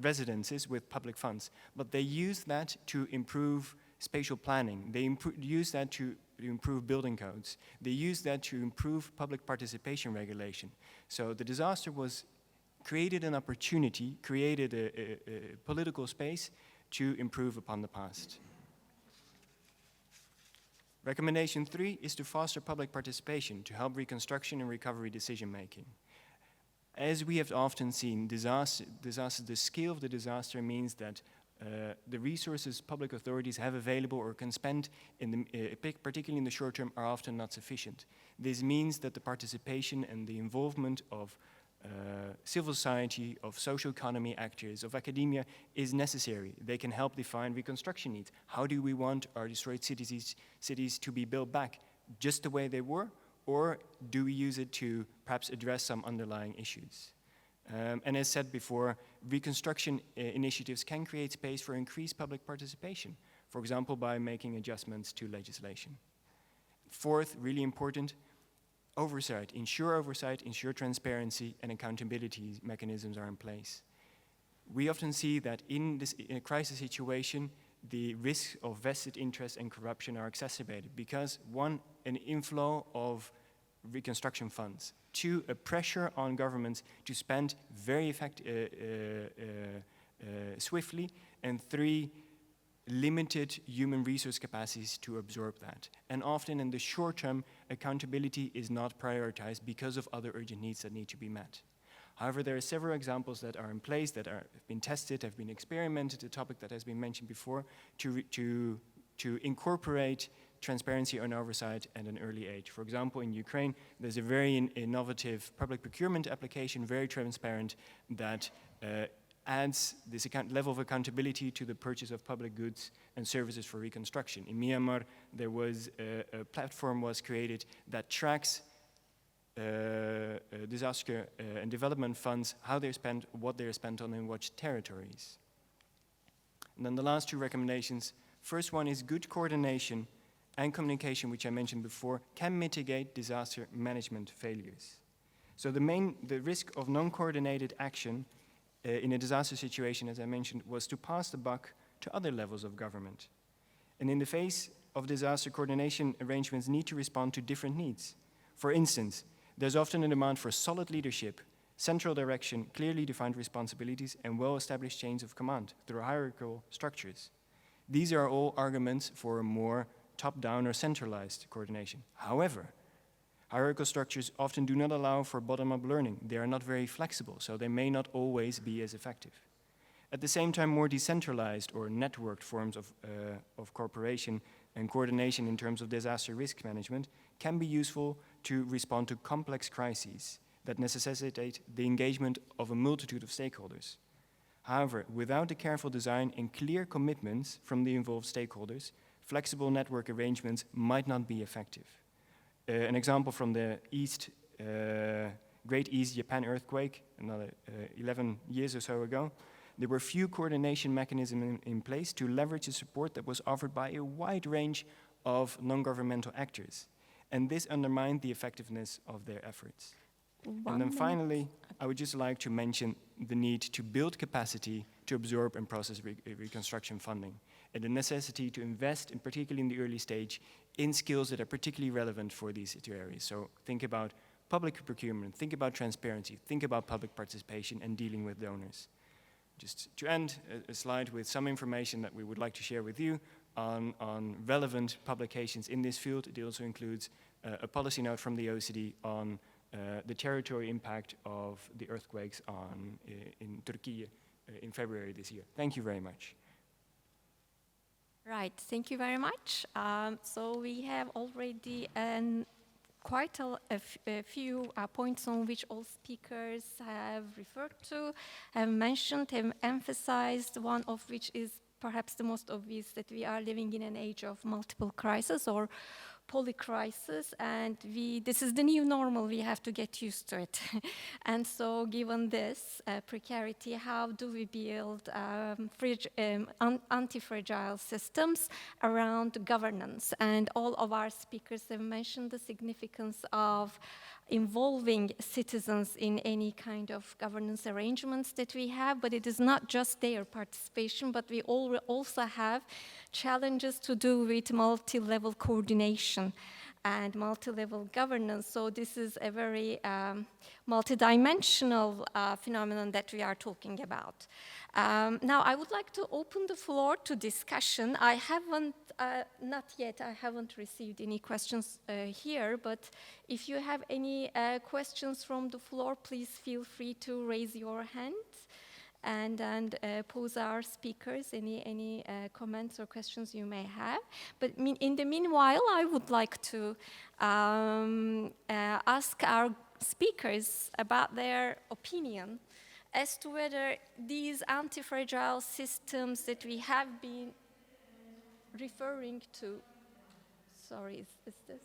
residences with public funds. But they used that to improve spatial planning. They used that to improve building codes. They used that to improve public participation regulation. So the disaster created an opportunity, created a political space to improve upon the past. Recommendation 3 is to foster public participation to help reconstruction and recovery decision-making. As we have often seen, the scale of the disaster means that the resources public authorities have available or can spend, particularly in the short term, are often not sufficient. This means that the participation and the involvement of civil society, of social economy actors, of academia is necessary. They can help define reconstruction needs. How do we want our destroyed cities to be built back just the way they were, or do we use it to perhaps address some underlying issues? And as said before, reconstruction initiatives can create space for increased public participation, for example, by making adjustments to legislation. Fourth, really important, oversight, ensure transparency and accountability mechanisms are in place. We often see that in a crisis situation, the risks of vested interest and corruption are exacerbated because, one, an inflow of reconstruction funds, 2, a pressure on governments to spend very swiftly, and 3, limited human resource capacities to absorb that. And often in the short term, accountability is not prioritized because of other urgent needs that need to be met. However, there are several examples that are in place, that have been tested, have been experimented, a topic that has been mentioned before, to incorporate transparency and oversight at an early age. For example, in Ukraine, there's a very innovative public procurement application, very transparent, that adds this level of accountability to the purchase of public goods and services for reconstruction. In Myanmar, there was a platform was created that tracks disaster and development funds, how they're spent, what they're spent on, in what territories. And then the last two recommendations. First one is good coordination and communication, which I mentioned before, can mitigate disaster management failures. So the risk of non-coordinated action in a disaster situation, as I mentioned, was to pass the buck to other levels of government. And in the face of disaster, coordination arrangements need to respond to different needs. For instance, there's often a demand for solid leadership, central direction, clearly defined responsibilities, and well-established chains of command through hierarchical structures. These are all arguments for a more top-down or centralized coordination. However, hierarchical structures often do not allow for bottom-up learning. They are not very flexible, so they may not always be as effective. At the same time, more decentralized or networked forms of cooperation and coordination in terms of disaster risk management can be useful to respond to complex crises that necessitate the engagement of a multitude of stakeholders. However, without the careful design and clear commitments from the involved stakeholders, flexible network arrangements might not be effective. An example from the Great East Japan earthquake, another 11 years or so ago, there were few coordination mechanisms in place to leverage the support that was offered by a wide range of non-governmental actors. And this undermined the effectiveness of their efforts. And then finally, I would just like to mention the need to build capacity to absorb and process reconstruction funding, and the necessity to invest, in particularly in the early stage, in skills that are particularly relevant for these two areas. So think about public procurement, think about transparency, think about public participation and dealing with donors. Just to end, a slide with some information that we would like to share with you on relevant publications in this field. It also includes a policy note from the OECD on the territory impact of the earthquakes in Turkey in February this year. Thank you very much. Right, thank you very much. So we have already quite a few points on which all speakers have referred to, have mentioned, have emphasized, one of which is perhaps the most obvious, that we are living in an age of multiple crises or polycrisis, and this is the new normal. We have to get used to it. And so given this precarity, how do we build anti-fragile systems around governance? And all of our speakers have mentioned the significance of involving citizens in any kind of governance arrangements that we have, but it is not just their participation, but we also have challenges to do with multi-level coordination and multi-level governance. So this is a very multidimensional phenomenon that we are talking about. Now, I would like to open the floor to discussion. I haven't, not yet, I haven't received any questions here, but if you have any questions from the floor, please feel free to raise your hand and pose our speakers any comments or questions you may have. But in the meanwhile, I would like to ask our speakers about their opinion as to whether these anti-fragile systems that we have been referring to, sorry, is this?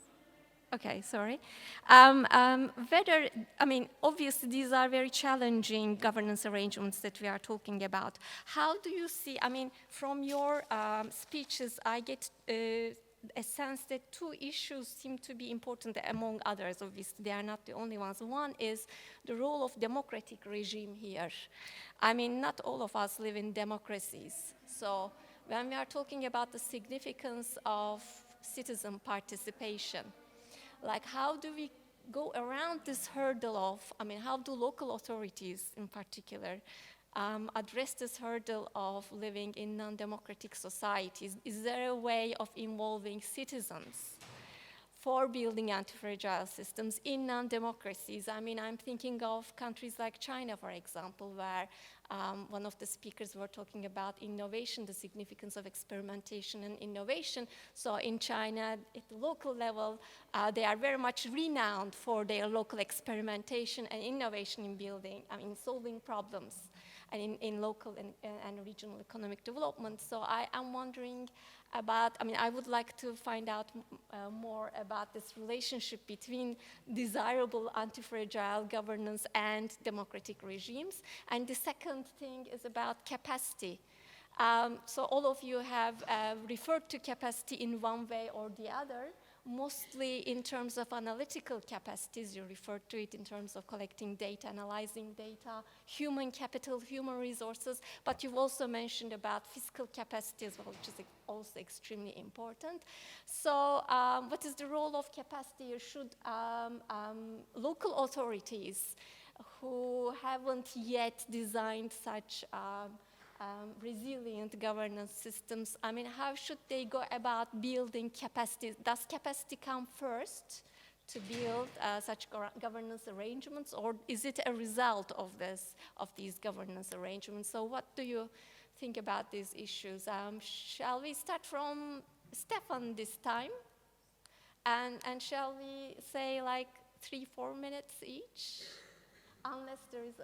Okay, sorry. Whether, I mean, obviously these are very challenging governance arrangements that we are talking about. How do you see, I mean, from your speeches, I get a sense that two issues seem to be important among others. Obviously, they are not the only ones. One is the role of democratic regime here. I mean, not all of us live in democracies. So when we are talking about the significance of citizen participation, like how do we go around this hurdle of, I mean, how do local authorities in particular address this hurdle of living in non-democratic societies? Is there a way of involving citizens for building anti-fragile systems in non-democracies? I mean, I'm thinking of countries like China, for example, where one of the speakers were talking about innovation, the significance of experimentation and innovation. So in China, at the local level, they are very much renowned for their local experimentation and innovation in building, solving problems and in local and regional economic development. So I am wondering about, I would like to find out more about this relationship between desirable anti-fragile governance and democratic regimes. And the second thing is about capacity. So all of you have referred to capacity in one way or the other, mostly in terms of analytical capacities. You referred to it in terms of collecting data, analyzing data, human capital, human resources, but you've also mentioned about fiscal capacity as well, which is also extremely important. So what is the role of capacity? Should local authorities who haven't yet designed such resilient governance systems, how should they go about building capacity? Does capacity come first to build such governance arrangements, or is it a result of these governance arrangements? So what do you think about these issues? Shall we start from Stephan this time? And shall we say like 3-4 minutes each? Unless there is,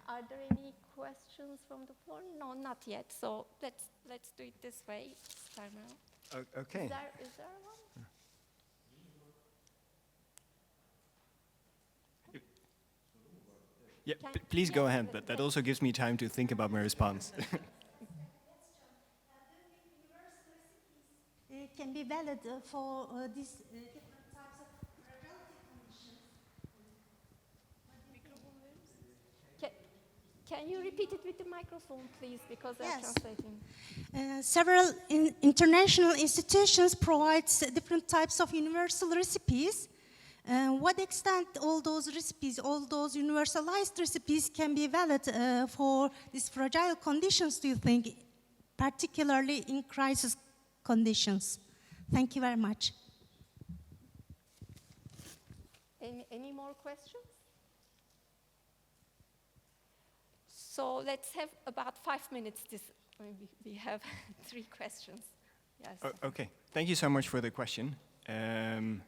are there any questions from the floor? No, not yet. So let's do it this way this time around. Okay. Is there one? Yeah, please go ahead, but that also gives me time to think about my response. Can be valid for these different types of fragility conditions. Can you repeat it with the microphone, please, because I'm translating. Several international institutions provide different types of universal recipes. What extent all those recipes, all those universalized recipes can be valid for these fragile conditions, do you think, particularly in crisis conditions? Thank you very much. Any more questions? So let's have about 5 minutes. We have 3 questions. Yes. Okay, thank you so much for the question. I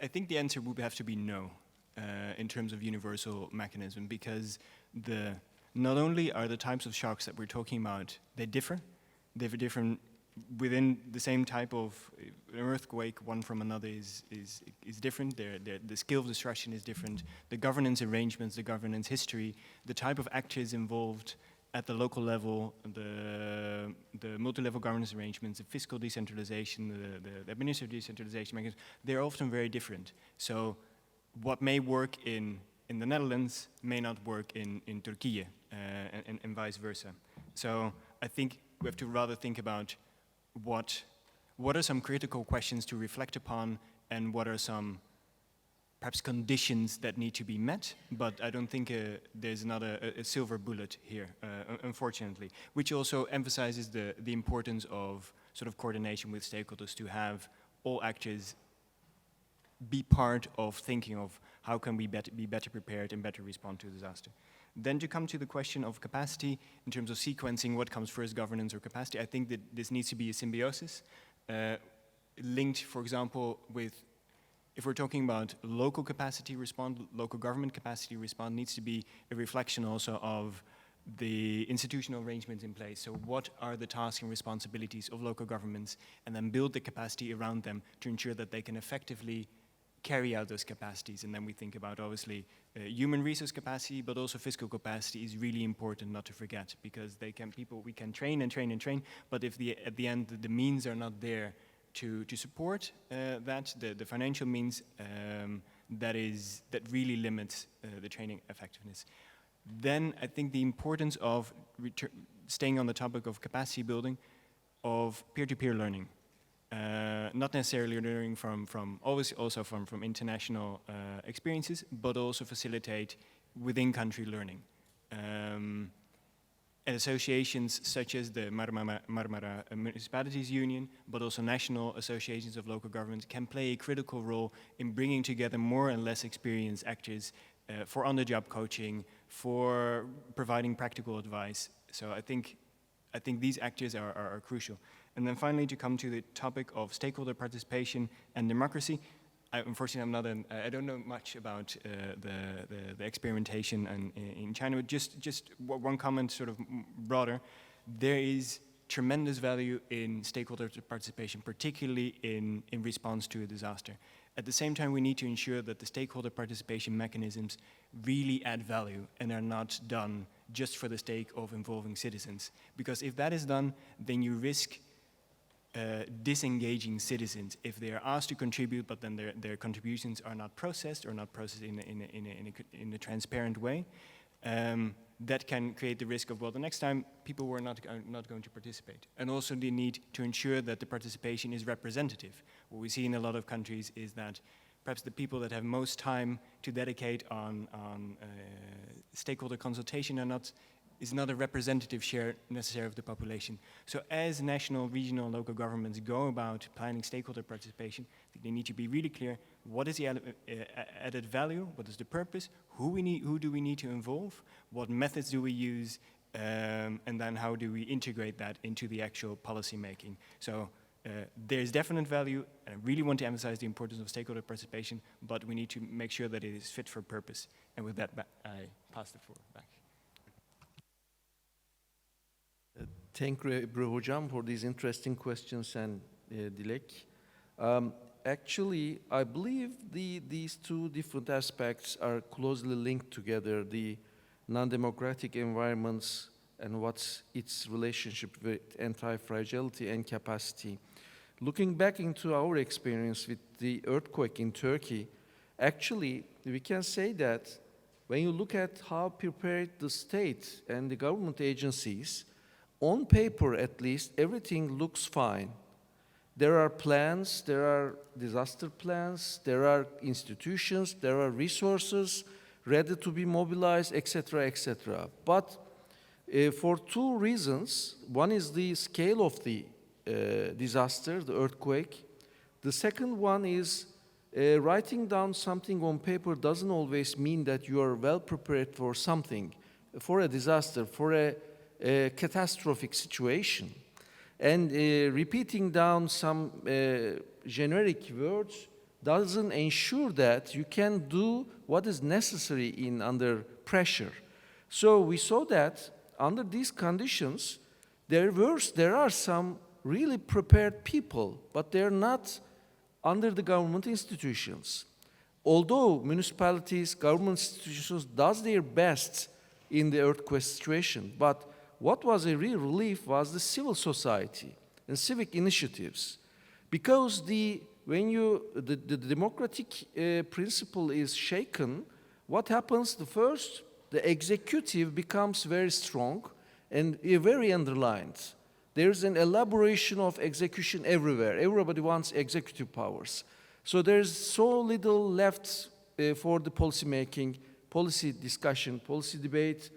think the answer would have to be no in terms of universal mechanism, because not only are the types of shocks that we're talking about, they're different within the same type of an earthquake, one from another is different. The scale of destruction is different. The governance arrangements, the governance history, the type of actors involved at the local level, the multi-level governance arrangements, the fiscal decentralization, the administrative decentralization mechanisms, they're often very different. So what may work in the Netherlands may not work in Turkey, and vice versa. So I think we have to rather think about what are some critical questions to reflect upon, and what are some perhaps conditions that need to be met, but I don't think there's not a silver bullet here, unfortunately, which also emphasizes the importance of sort of coordination with stakeholders, to have all actors be part of thinking of how can we be better prepared and better respond to disaster. Then to come to the question of capacity, in terms of sequencing, what comes first, governance or capacity, I think that this needs to be a symbiosis, linked, for example, with, if we're talking about local capacity response, local government capacity response, needs to be a reflection also of the institutional arrangements in place. So what are the tasks and responsibilities of local governments, and then build the capacity around them to ensure that they can effectively carry out those capacities. And then we think about, obviously, human resource capacity, but also fiscal capacity is really important not to forget, because we can train and train and train, but if at the end the means are not there to support the financial means, that really limits the training effectiveness. Then I think the importance of staying on the topic of capacity building, of peer-to-peer learning. Not necessarily learning from international experiences, but also facilitate within country learning. And associations such as the Marmara Municipalities Union, but also national associations of local governments, can play a critical role in bringing together more and less experienced actors for on-the-job coaching, for providing practical advice. So I think these actors are crucial. And then finally, to come to the topic of stakeholder participation and democracy, unfortunately, I don't know much about the experimentation in China, but just one comment, sort of broader. There is tremendous value in stakeholder participation, particularly in response to a disaster. At the same time, we need to ensure that the stakeholder participation mechanisms really add value and are not done just for the sake of involving citizens. Because if that is done, then you risk disengaging citizens if they are asked to contribute, but then their contributions are not processed or not processed in a transparent way. That can create the risk of, well, the next time people were not going to participate. And also the need to ensure that the participation is representative. What we see in a lot of countries is that perhaps the people that have most time to dedicate on stakeholder consultation is not a representative share necessary of the population. So as national, regional, local governments go about planning stakeholder participation, they need to be really clear, what is the added value, what is the purpose, who do we need to involve, what methods do we use, and then how do we integrate that into the actual policy making. So there's definite value, and I really want to emphasize the importance of stakeholder participation, but we need to make sure that it is fit for purpose. And with that, I pass the floor back. Thank you, Ebru Hocam, for these interesting questions and Dilek. Actually, I believe these two different aspects are closely linked together, the non-democratic environments and what's its relationship with anti-fragility and capacity. Looking back into our experience with the earthquake in Turkey, actually, we can say that when you look at how prepared the state and the government agencies, on paper, at least, everything looks fine. There are plans, there are disaster plans, there are institutions, there are resources ready to be mobilized, etc., etc. But for two reasons, one is the scale of the disaster, the earthquake. The second one is writing down something on paper doesn't always mean that you are well prepared for something, for a disaster, for a catastrophic situation. And repeating down some generic words doesn't ensure that you can do what is necessary under pressure. So we saw that under these conditions, there are some really prepared people, but they're not under the government institutions. Although municipalities, government institutions does their best in the earthquake situation, but what was a real relief was the civil society and civic initiatives. Because when the democratic principle is shaken, what happens? The executive becomes very strong and very underlined. There's an elaboration of execution everywhere. Everybody wants executive powers. So there's so little left for the policy making, policy discussion, policy debate.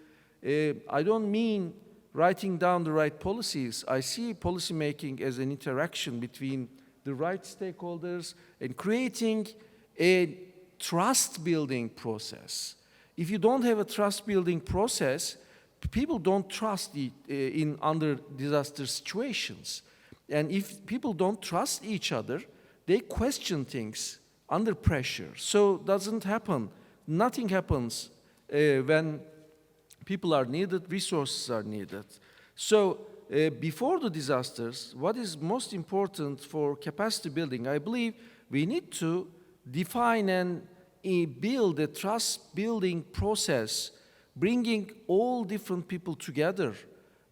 I don't mean writing down the right policies. I see policy making as an interaction between the right stakeholders and creating a trust building process. If you don't have a trust building process, people don't trust under disaster situations. And if people don't trust each other, they question things under pressure. So it doesn't happen. Nothing happens when people are needed, resources are needed. So before the disasters, what is most important for capacity building? I believe we need to define and build a trust building process, bringing all different people together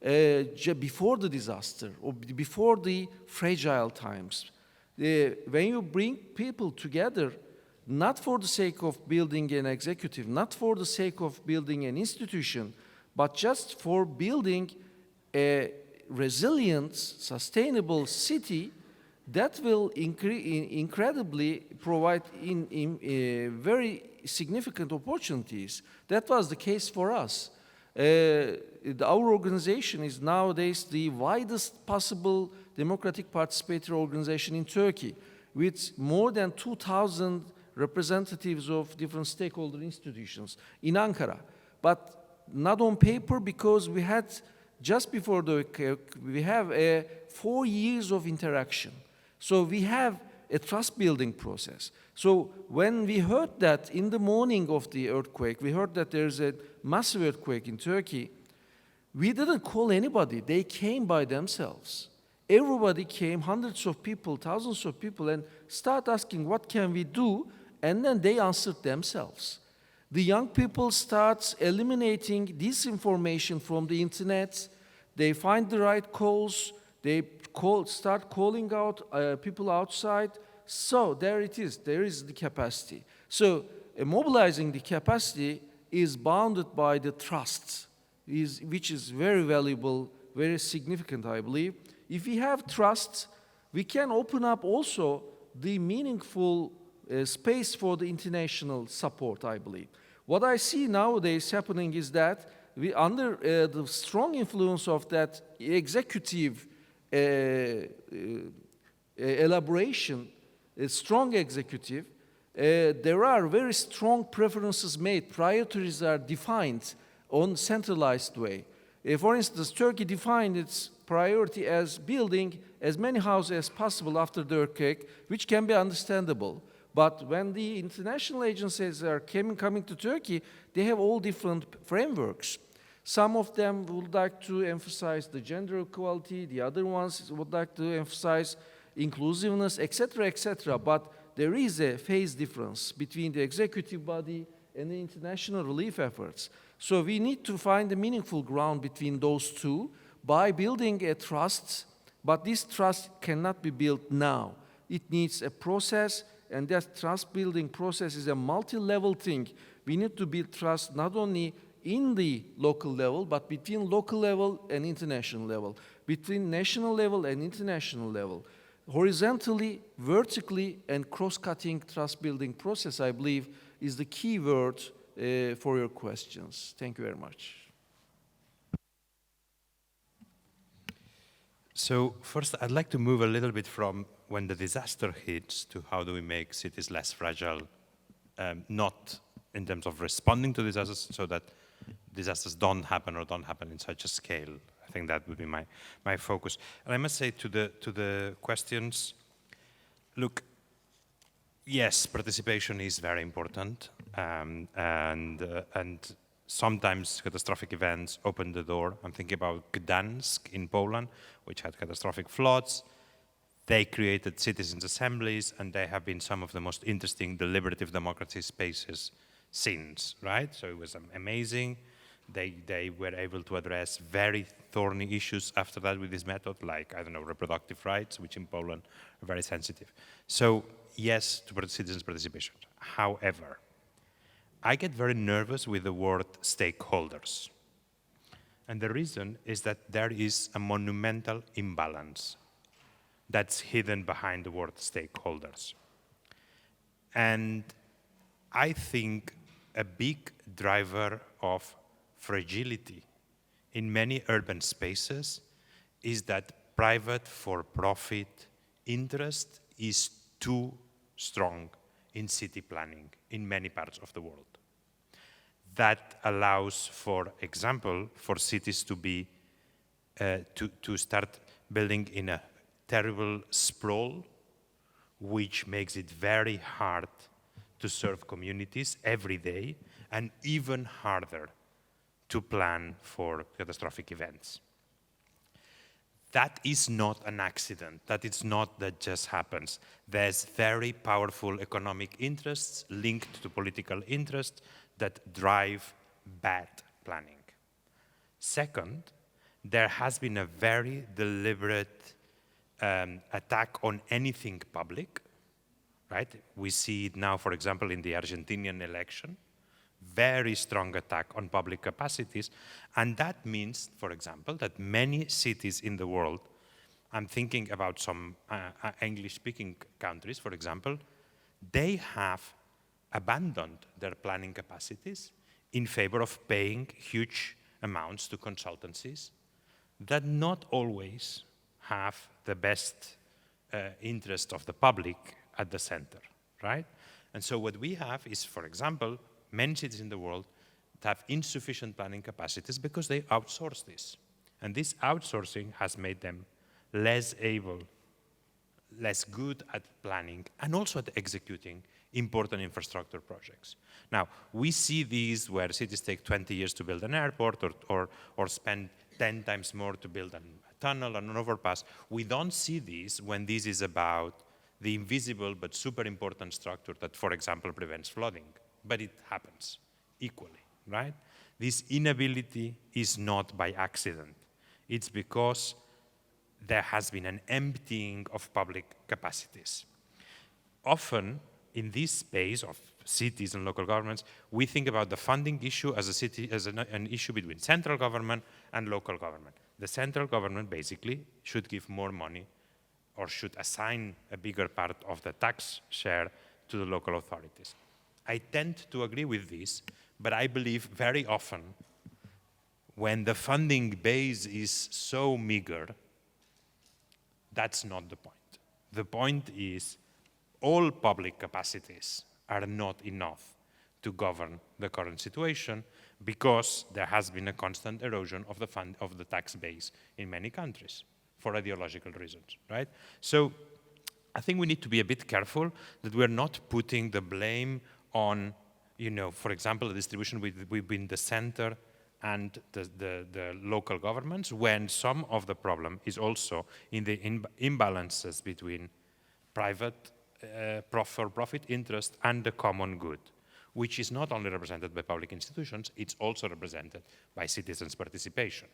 before the disaster or before the fragile times. When you bring people together, not for the sake of building an executive, not for the sake of building an institution, but just for building a resilient, sustainable city that will incredibly provide very significant opportunities. That was the case for us. Our organization is nowadays the widest possible democratic participatory organization in Turkey, with more than 2,000 representatives of different stakeholder institutions in Ankara. But not on paper, because we had, just before we have 4 years of interaction. So we have a trust building process. So when we heard that in the morning of the earthquake, we heard that there's a massive earthquake in Turkey, we didn't call anybody. They came by themselves. Everybody came, hundreds of people, thousands of people, and start asking, what can we do? And then they answered themselves. The young people start eliminating disinformation from the internet. They find the right calls. They start calling out people outside. So there it is. There is the capacity. So mobilizing the capacity is bounded by the trust, which is very valuable, very significant, I believe. If we have trust, we can open up also the meaningful space for the international support, I believe. What I see nowadays happening is that we, under the strong influence of that executive elaboration, a strong executive, there are very strong preferences made. Priorities are defined on centralized way. For instance, Turkey defined its priority as building as many houses as possible after the earthquake, which can be understandable. But when the international agencies are coming to Turkey, they have all different frameworks. Some of them would like to emphasize the gender equality, the other ones would like to emphasize inclusiveness, etc., etc. But there is a phase difference between the executive body and the international relief efforts. So we need to find a meaningful ground between those two by building a trust, but this trust cannot be built now. It needs a process, and that trust-building process is a multi-level thing. We need to build trust not only in the local level, but between local level and international level, between national level and international level. Horizontally, vertically, and cross-cutting trust-building process, I believe, is the key word for your questions. Thank you very much. So first, I'd like to move a little bit from when the disaster hits to how do we make cities less fragile, not in terms of responding to disasters so that disasters don't happen or don't happen in such a scale. I think that would be my focus. And I must say to the questions, look, yes, participation is very important, and sometimes catastrophic events open the door. I'm thinking about Gdansk in Poland, which had catastrophic floods. They created citizens' assemblies, and they have been some of the most interesting deliberative democracy spaces since, right? So it was amazing. They were able to address very thorny issues after that with this method, like, I don't know, reproductive rights, which in Poland are very sensitive. So yes to citizens' participation. However, I get very nervous with the word stakeholders. And the reason is that there is a monumental imbalance that's hidden behind the word stakeholders. And I think a big driver of fragility in many urban spaces is that private for-profit interest is too strong in city planning in many parts of the world. That allows, for example, for cities to be to start building in a terrible sprawl, which makes it very hard to serve communities every day, and even harder to plan for catastrophic events. That is not an accident. That is not that just happens. There's very powerful economic interests linked to political interests that drive bad planning. Second, there has been a very deliberate attack on anything public, right? We see it now, for example, in the Argentinian election. Very strong attack on public capacities. And that means, for example, that many cities in the world, I'm thinking about some English-speaking countries, for example, they have abandoned their planning capacities in favor of paying huge amounts to consultancies that not always have the best interest of the public at the center, right? And so what we have is, for example, many cities in the world that have insufficient planning capacities because they outsource this. And this outsourcing has made them less able, less good at planning, and also at executing important infrastructure projects. Now, we see these where cities take 20 years to build an airport or spend 10 times more to build a tunnel and an overpass. We don't see these when this is about the invisible but super important structure that, for example, prevents flooding. But it happens equally, right? This inability is not by accident. It's because there has been an emptying of public capacities. Often, in this space of cities and local governments, we think about the funding issue as an issue between central government and local government. The central government basically should give more money or should assign a bigger part of the tax share to the local authorities. I tend to agree with this, but I believe very often when the funding base is so meager, that's not the point. The point is all public capacities are not enough to govern the current situation because there has been a constant erosion of the tax base in many countries for ideological reasons, right? So I think we need to be a bit careful that we're not putting the blame on, for example, the distribution between the center and the local governments, when some of the problem is also in the imbalances between private for-profit interest and the common good, which is not only represented by public institutions, it's also represented by citizens' participation,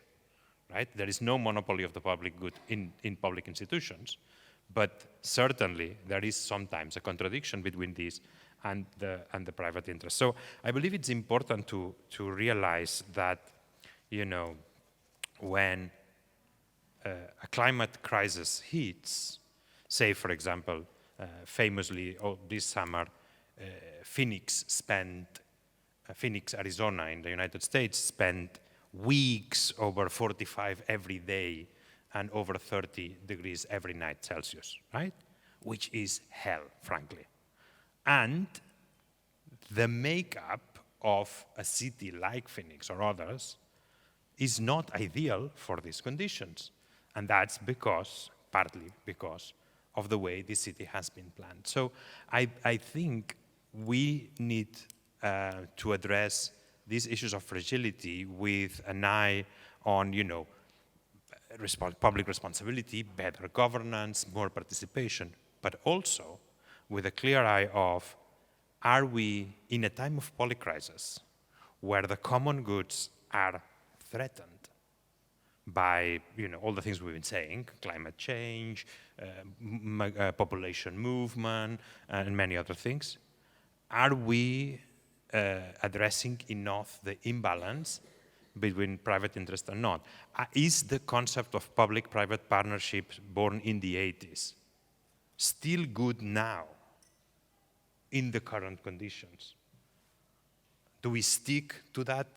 right? There is no monopoly of the public good in public institutions, but certainly there is sometimes a contradiction between these and the private interest. So I believe it's important to realize that, when a climate crisis hits, say, for example, famously this summer, Phoenix, Arizona in the United States spent weeks over 45 every day and over 30 degrees every night Celsius, right? Which is hell, frankly. And the makeup of a city like Phoenix or others is not ideal for these conditions. And that's partly because of the way this city has been planned. So I think we need to address these issues of fragility with an eye on, public responsibility, better governance, more participation, but also with a clear eye of, are we in a time of polycrisis where the common goods are threatened by all the things we've been saying, climate change, population movement, and many other things? Are we addressing enough the imbalance between private interest and not? Is the concept of public-private partnerships born in the 80s still good now in the current conditions? Do we stick to that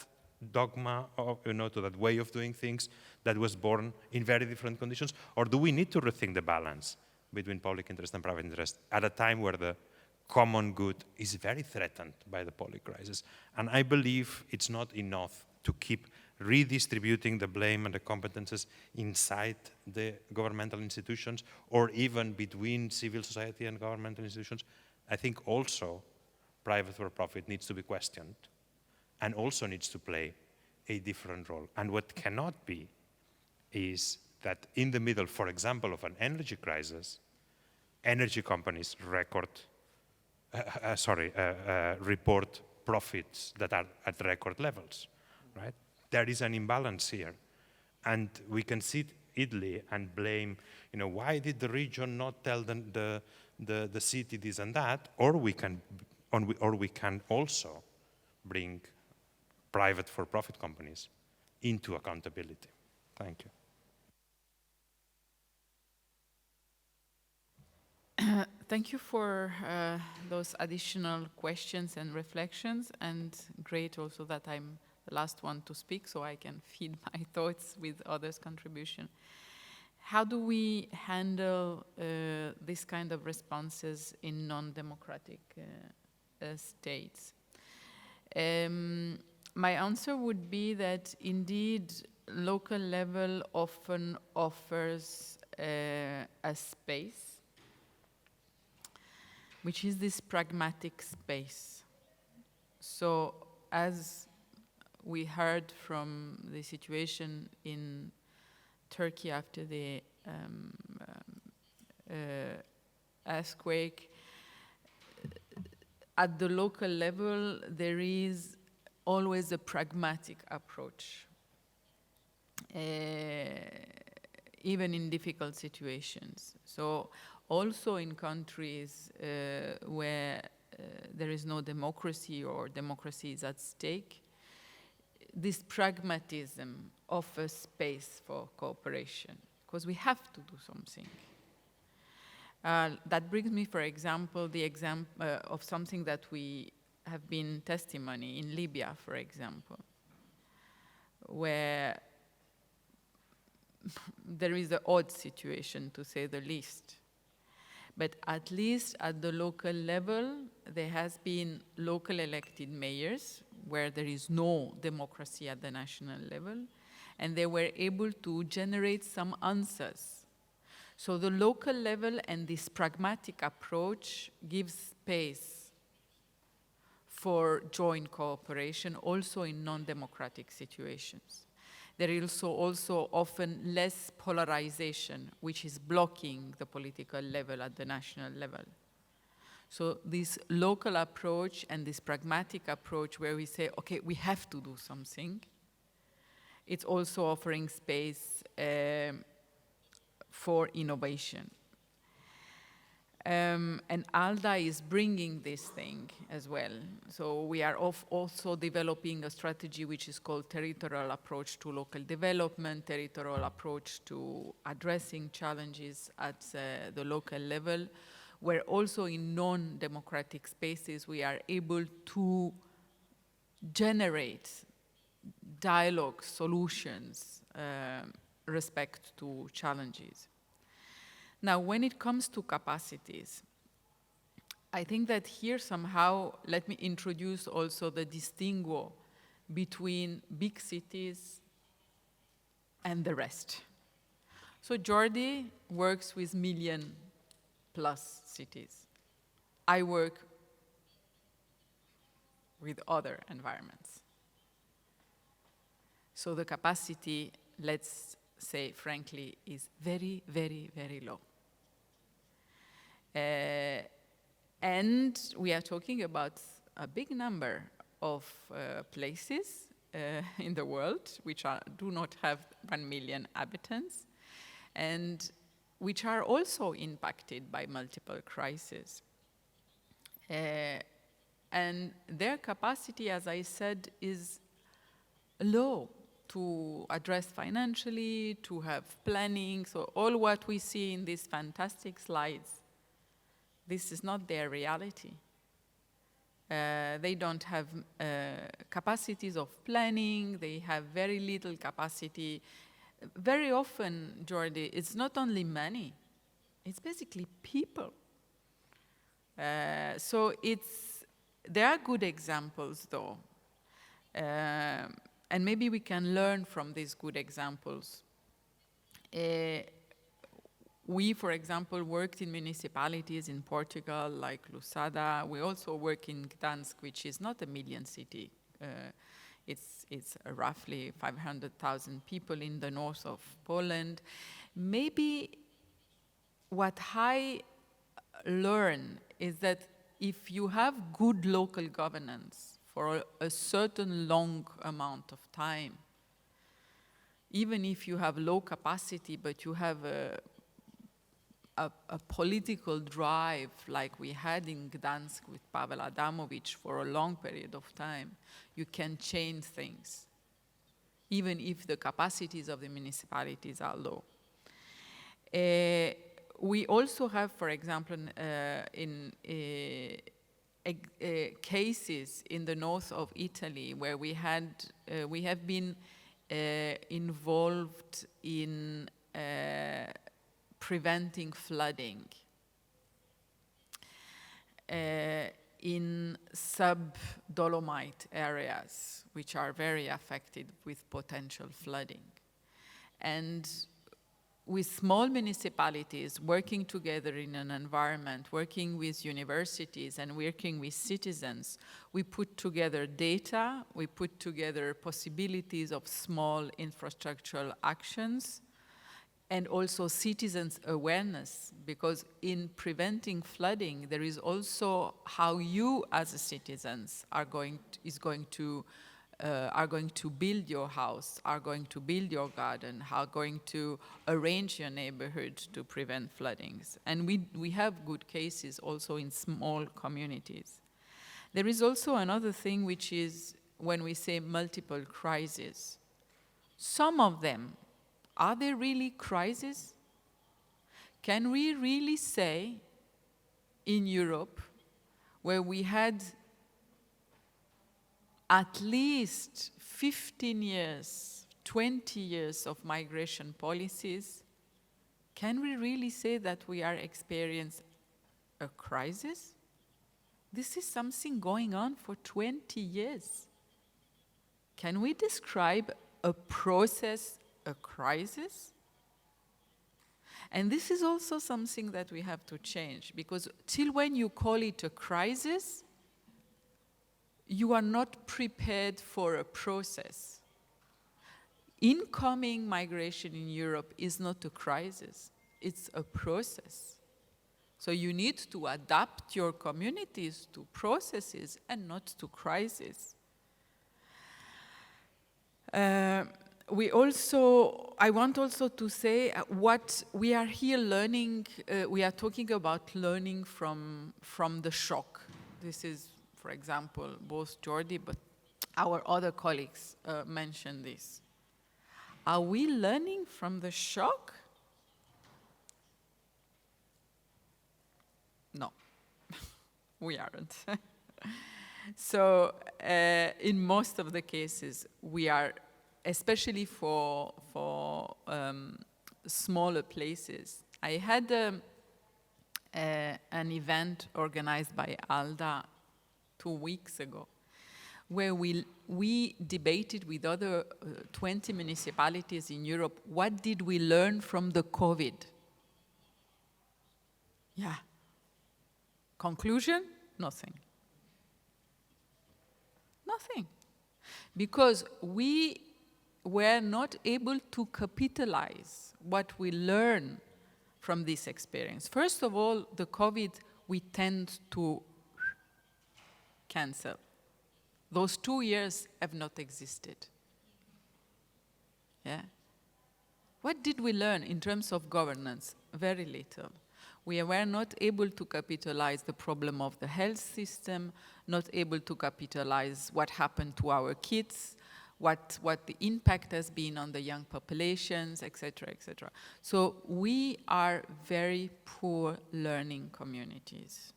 dogma, to that way of doing things that was born in very different conditions? Or do we need to rethink the balance between public interest and private interest at a time where the common good is very threatened by the polycrisis? And I believe it's not enough to keep redistributing the blame and the competences inside the governmental institutions or even between civil society and governmental institutions. I think also private for-profit needs to be questioned and also needs to play a different role. And what cannot be is that in the middle, for example, of an energy crisis, energy companies report profits that are at record levels, right? There is an imbalance here. And we can sit idly and blame, why did the region not tell the city this and that? Or we can also bring private for-profit companies into accountability. Thank you. Thank you for those additional questions and reflections, and great also that I'm the last one to speak, so I can feed my thoughts with others' contribution. How do we handle this kind of responses in non-democratic states? My answer would be that indeed local level often offers a space, which is this pragmatic space. So as we heard from the situation in Turkey after the earthquake, at the local level, there is always a pragmatic approach, even in difficult situations. So also in countries where there is no democracy or democracy is at stake, this pragmatism offers space for cooperation, because we have to do something. That brings me, for example, the example of something that we have been testimony in Libya, for example, where there is an odd situation, to say the least. But at least at the local level, there has been local elected mayors where there is no democracy at the national level, and they were able to generate some answers. So the local level and this pragmatic approach gives space for joint cooperation also in non-democratic situations. There is also often less polarization, which is blocking the political level at the national level. So this local approach and this pragmatic approach where we say, okay, we have to do something, it's also offering space for innovation. And ALDA is bringing this thing as well. So we are also developing a strategy which is called territorial approach to local development, territorial approach to addressing challenges at the local level, where also in non-democratic spaces we are able to generate dialogue, solutions, respect to challenges. Now, when it comes to capacities, I think that here somehow, let me introduce also the distinguo between big cities and the rest. So Jordi works with million-plus cities. I work with other environments. So the capacity, let's say frankly, is very, very, very low. And we are talking about a big number of places in the world which do not have 1 million inhabitants and which are also impacted by multiple crises. And their capacity, as I said, is low to address financially, to have planning. So all what we see in these fantastic slides, this is not their reality. They don't have capacities of planning. They have very little capacity. Very often, Jordi, it's not only money. It's basically people. So there are good examples, though. And maybe we can learn from these good examples. We, for example, worked in municipalities in Portugal, like Lusada. We also work in Gdansk, which is not a million city. It's roughly 500,000 people in the north of Poland. Maybe what I learn is that if you have good local governance for a certain long amount of time, even if you have low capacity, but you have a political drive like we had in Gdansk with Pavel Adamovich for a long period of time, you can change things, even if the capacities of the municipalities are low. we also have, for example, cases in the north of Italy where we have been involved in preventing flooding in sub-Dolomite areas, which are very affected with potential flooding. And with small municipalities working together in an environment, working with universities and working with citizens, we put together data, we put together possibilities of small infrastructural actions, and also citizens' awareness, because in preventing flooding, there is also how you as citizens are going to build your house, are going to build your garden, are going to arrange your neighborhood to prevent floodings. And we have good cases also in small communities. There is also another thing, which is when we say multiple crises. Some of them, are they really crises? Can we really say in Europe, where we had at least 15 years, 20 years of migration policies, can we really say that we are experiencing a crisis? This is something going on for 20 years. Can we describe a process a crisis? And this is also something that we have to change, because till when you call it a crisis, you are not prepared for a process. Incoming migration in Europe is not a crisis, it's a process. So you need to adapt your communities to processes and not to crises. I want also to say what we are here learning, we are talking about learning from the shock. This is, for example, both Jordi, but our other colleagues mentioned this. Are we learning from the shock? No, we aren't. So in most of the cases, we are, especially for smaller places. I had an event organized by ALDA 2 weeks ago, where we debated with other 20 municipalities in Europe, what did we learn from the COVID? Yeah. Conclusion? Nothing. Nothing. Because we were not able to capitalize what we learn from this experience. First of all, the COVID, we tend to cancel. Those 2 years have not existed. Yeah. What did we learn in terms of governance? Very little. We were not able to capitalize the problem of the health system, not able to capitalize what happened to our kids, what the impact has been on the young populations, etc., etc. So we are very poor learning communities.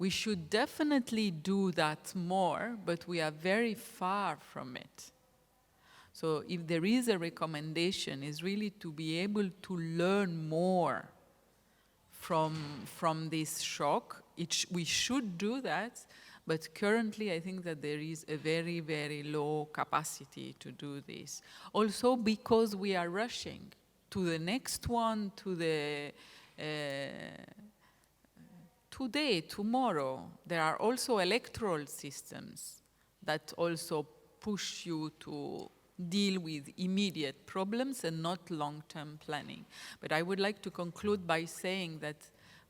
We should definitely do that more, but we are very far from it. So if there is a recommendation, is really to be able to learn more from this shock. We should do that, but currently I think that there is a very, very low capacity to do this. Also because we are rushing to the next one, to the today, tomorrow. There are also electoral systems that also push you to deal with immediate problems and not long-term planning. But I would like to conclude by saying that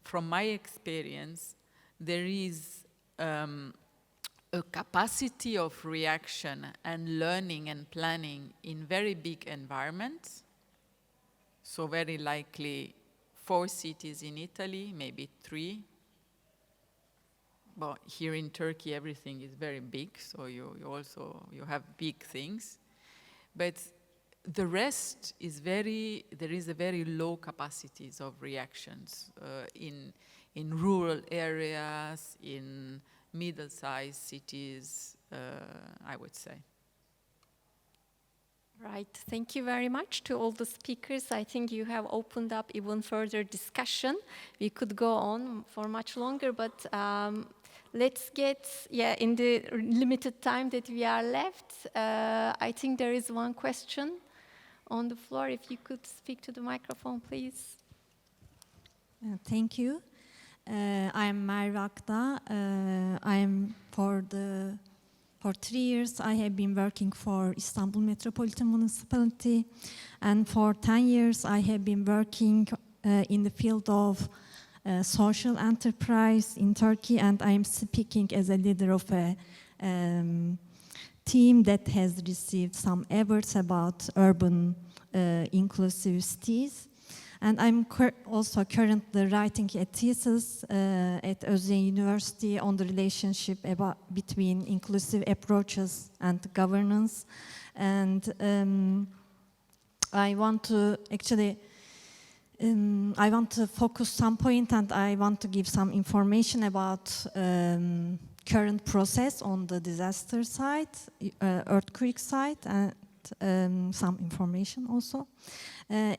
from my experience, there is a capacity of reaction and learning and planning in very big environments. So very likely 4 cities in Italy, maybe 3. But here in Turkey, everything is very big, so you have big things. But the rest is there is a very low capacities of reactions in rural areas, in middle-sized cities, I would say. Right, thank you very much to all the speakers. I think you have opened up even further discussion. We could go on for much longer, but let's get, in the limited time that we are left, I think there is one question on the floor. If you could speak to the microphone, please. Thank you. I'm MARUF23. I'm for 3 years, I have been working for Istanbul Metropolitan Municipality, and for 10 years, I have been working in the field of social enterprise in Turkey, and I am speaking as a leader of a team that has received some awards about urban inclusive cities. And I'm also currently writing a thesis at Ozyegin University on the relationship between inclusive approaches and governance. And I want to actually, I want to focus some point, and I want to give some information about current process on the disaster side, earthquake side, and some information also.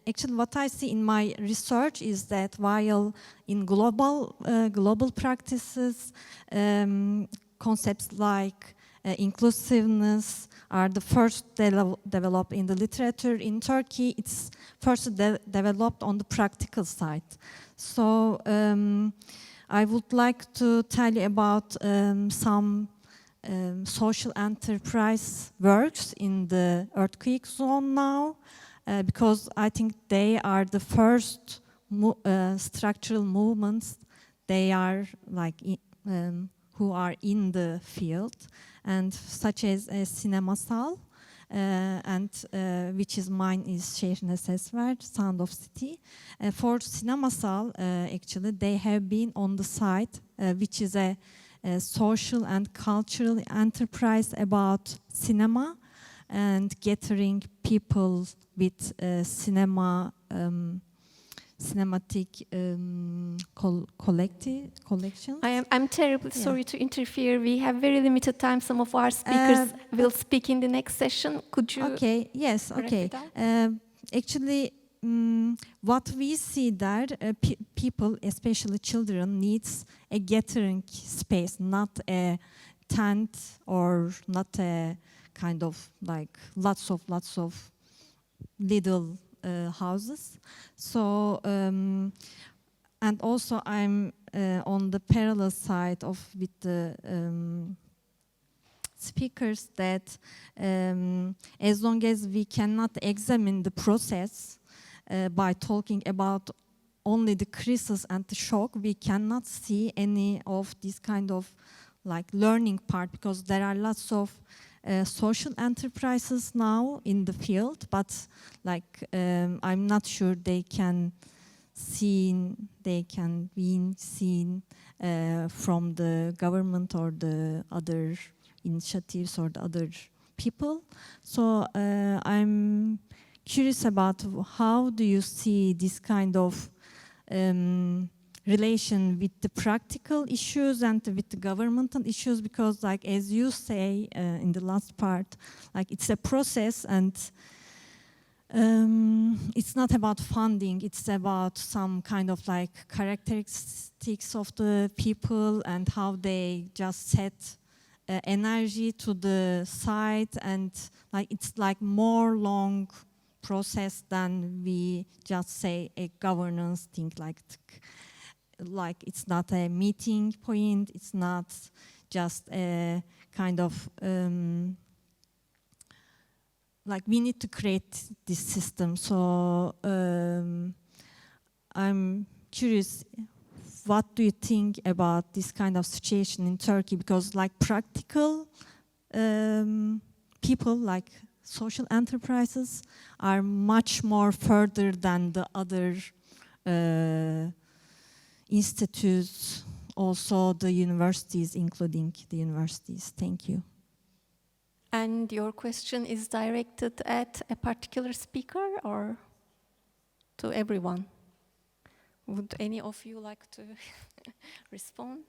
Actually, what I see in my research is that while in global practices, concepts like inclusiveness are the first developed in the literature, in Turkey it's first developed on the practical side. So I would like to tell you about some social enterprise works in the earthquake zone now, because I think they are the first structural movements. They are like who are in the field, and such as Sinemasal, and which is mine is Şehrin Sesler, Sound of City. For Sinemasal, actually, they have been on the site, which is a social and cultural enterprise about cinema and gathering people with cinematic collections. I'm terribly sorry to interfere. We have very limited time. Some of our speakers will speak in the next session. Could you? Okay. Yes. Okay. Actually, what we see there, people, especially children, needs a gathering space, not a tent or not a kind of like lots of little houses. So and also I'm on the parallel side of with the speakers that as long as we cannot examine the process by talking about only the crisis and the shock, we cannot see any of this kind of like learning part, because there are lots of social enterprises now in the field, but like I'm not sure they can be seen from the government or the other initiatives or the other people. So I'm curious about how do you see this kind of relation with the practical issues and with the governmental issues, because like as you say in the last part, like it's a process, and it's not about funding, it's about some kind of like characteristics of the people and how they just set energy to the site, and like it's like more long process than we just say a governance thing, like it's not a meeting point, it's not just a kind of like we need to create this system. So I'm curious, what do you think about this kind of situation in Turkey? Because like practical people, like social enterprises, are much more further than the other institutes, also the universities, including the universities. Thank you. And your question is directed at a particular speaker or to everyone? Would any of you like to respond?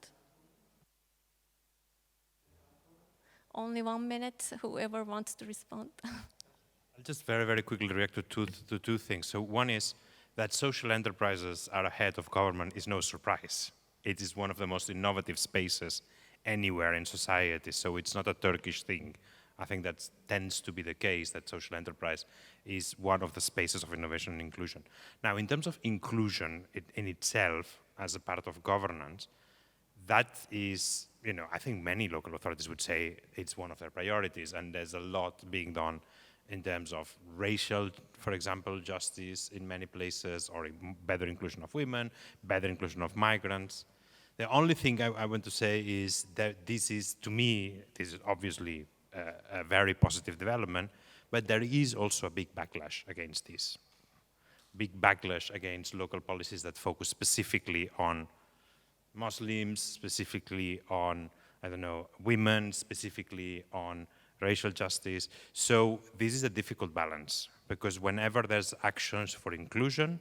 Only 1 minute, whoever wants to respond. I'll just very, very quickly react to two things. So one is that social enterprises are ahead of government is no surprise. It is one of the most innovative spaces anywhere in society, so it's not a Turkish thing. I think that tends to be the case, that social enterprise is one of the spaces of innovation and inclusion. Now, in terms of inclusion in itself, as a part of governance, that is, I think many local authorities would say it's one of their priorities, and there's a lot being done in terms of racial, for example, justice in many places, or better inclusion of women, better inclusion of migrants. The only thing I want to say is that this is obviously a very positive development, but there is also a big backlash against this. Big backlash against local policies that focus specifically on Muslims, specifically on, women, specifically on racial justice. So this is a difficult balance, because whenever there's actions for inclusion,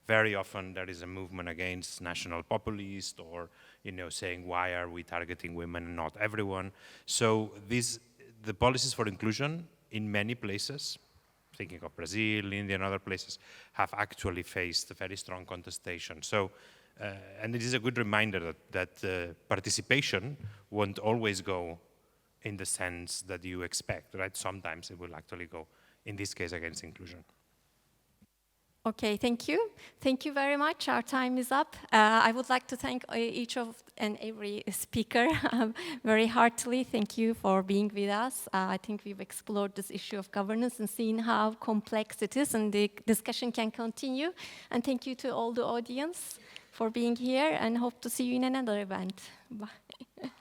very often there is a movement against national populist, or saying, why are we targeting women and not everyone? So the policies for inclusion in many places, thinking of Brazil, India, and other places, have actually faced a very strong contestation. So, and it is a good reminder that participation won't always go in the sense that you expect, right? Sometimes it will actually go, in this case, against inclusion. Okay, thank you. Thank you very much. Our time is up. I would like to thank each of and every speaker very heartily. Thank you for being with us. I think we've explored this issue of governance and seen how complex it is, and the discussion can continue. And thank you to all the audience for being here, and hope to see you in another event. Bye.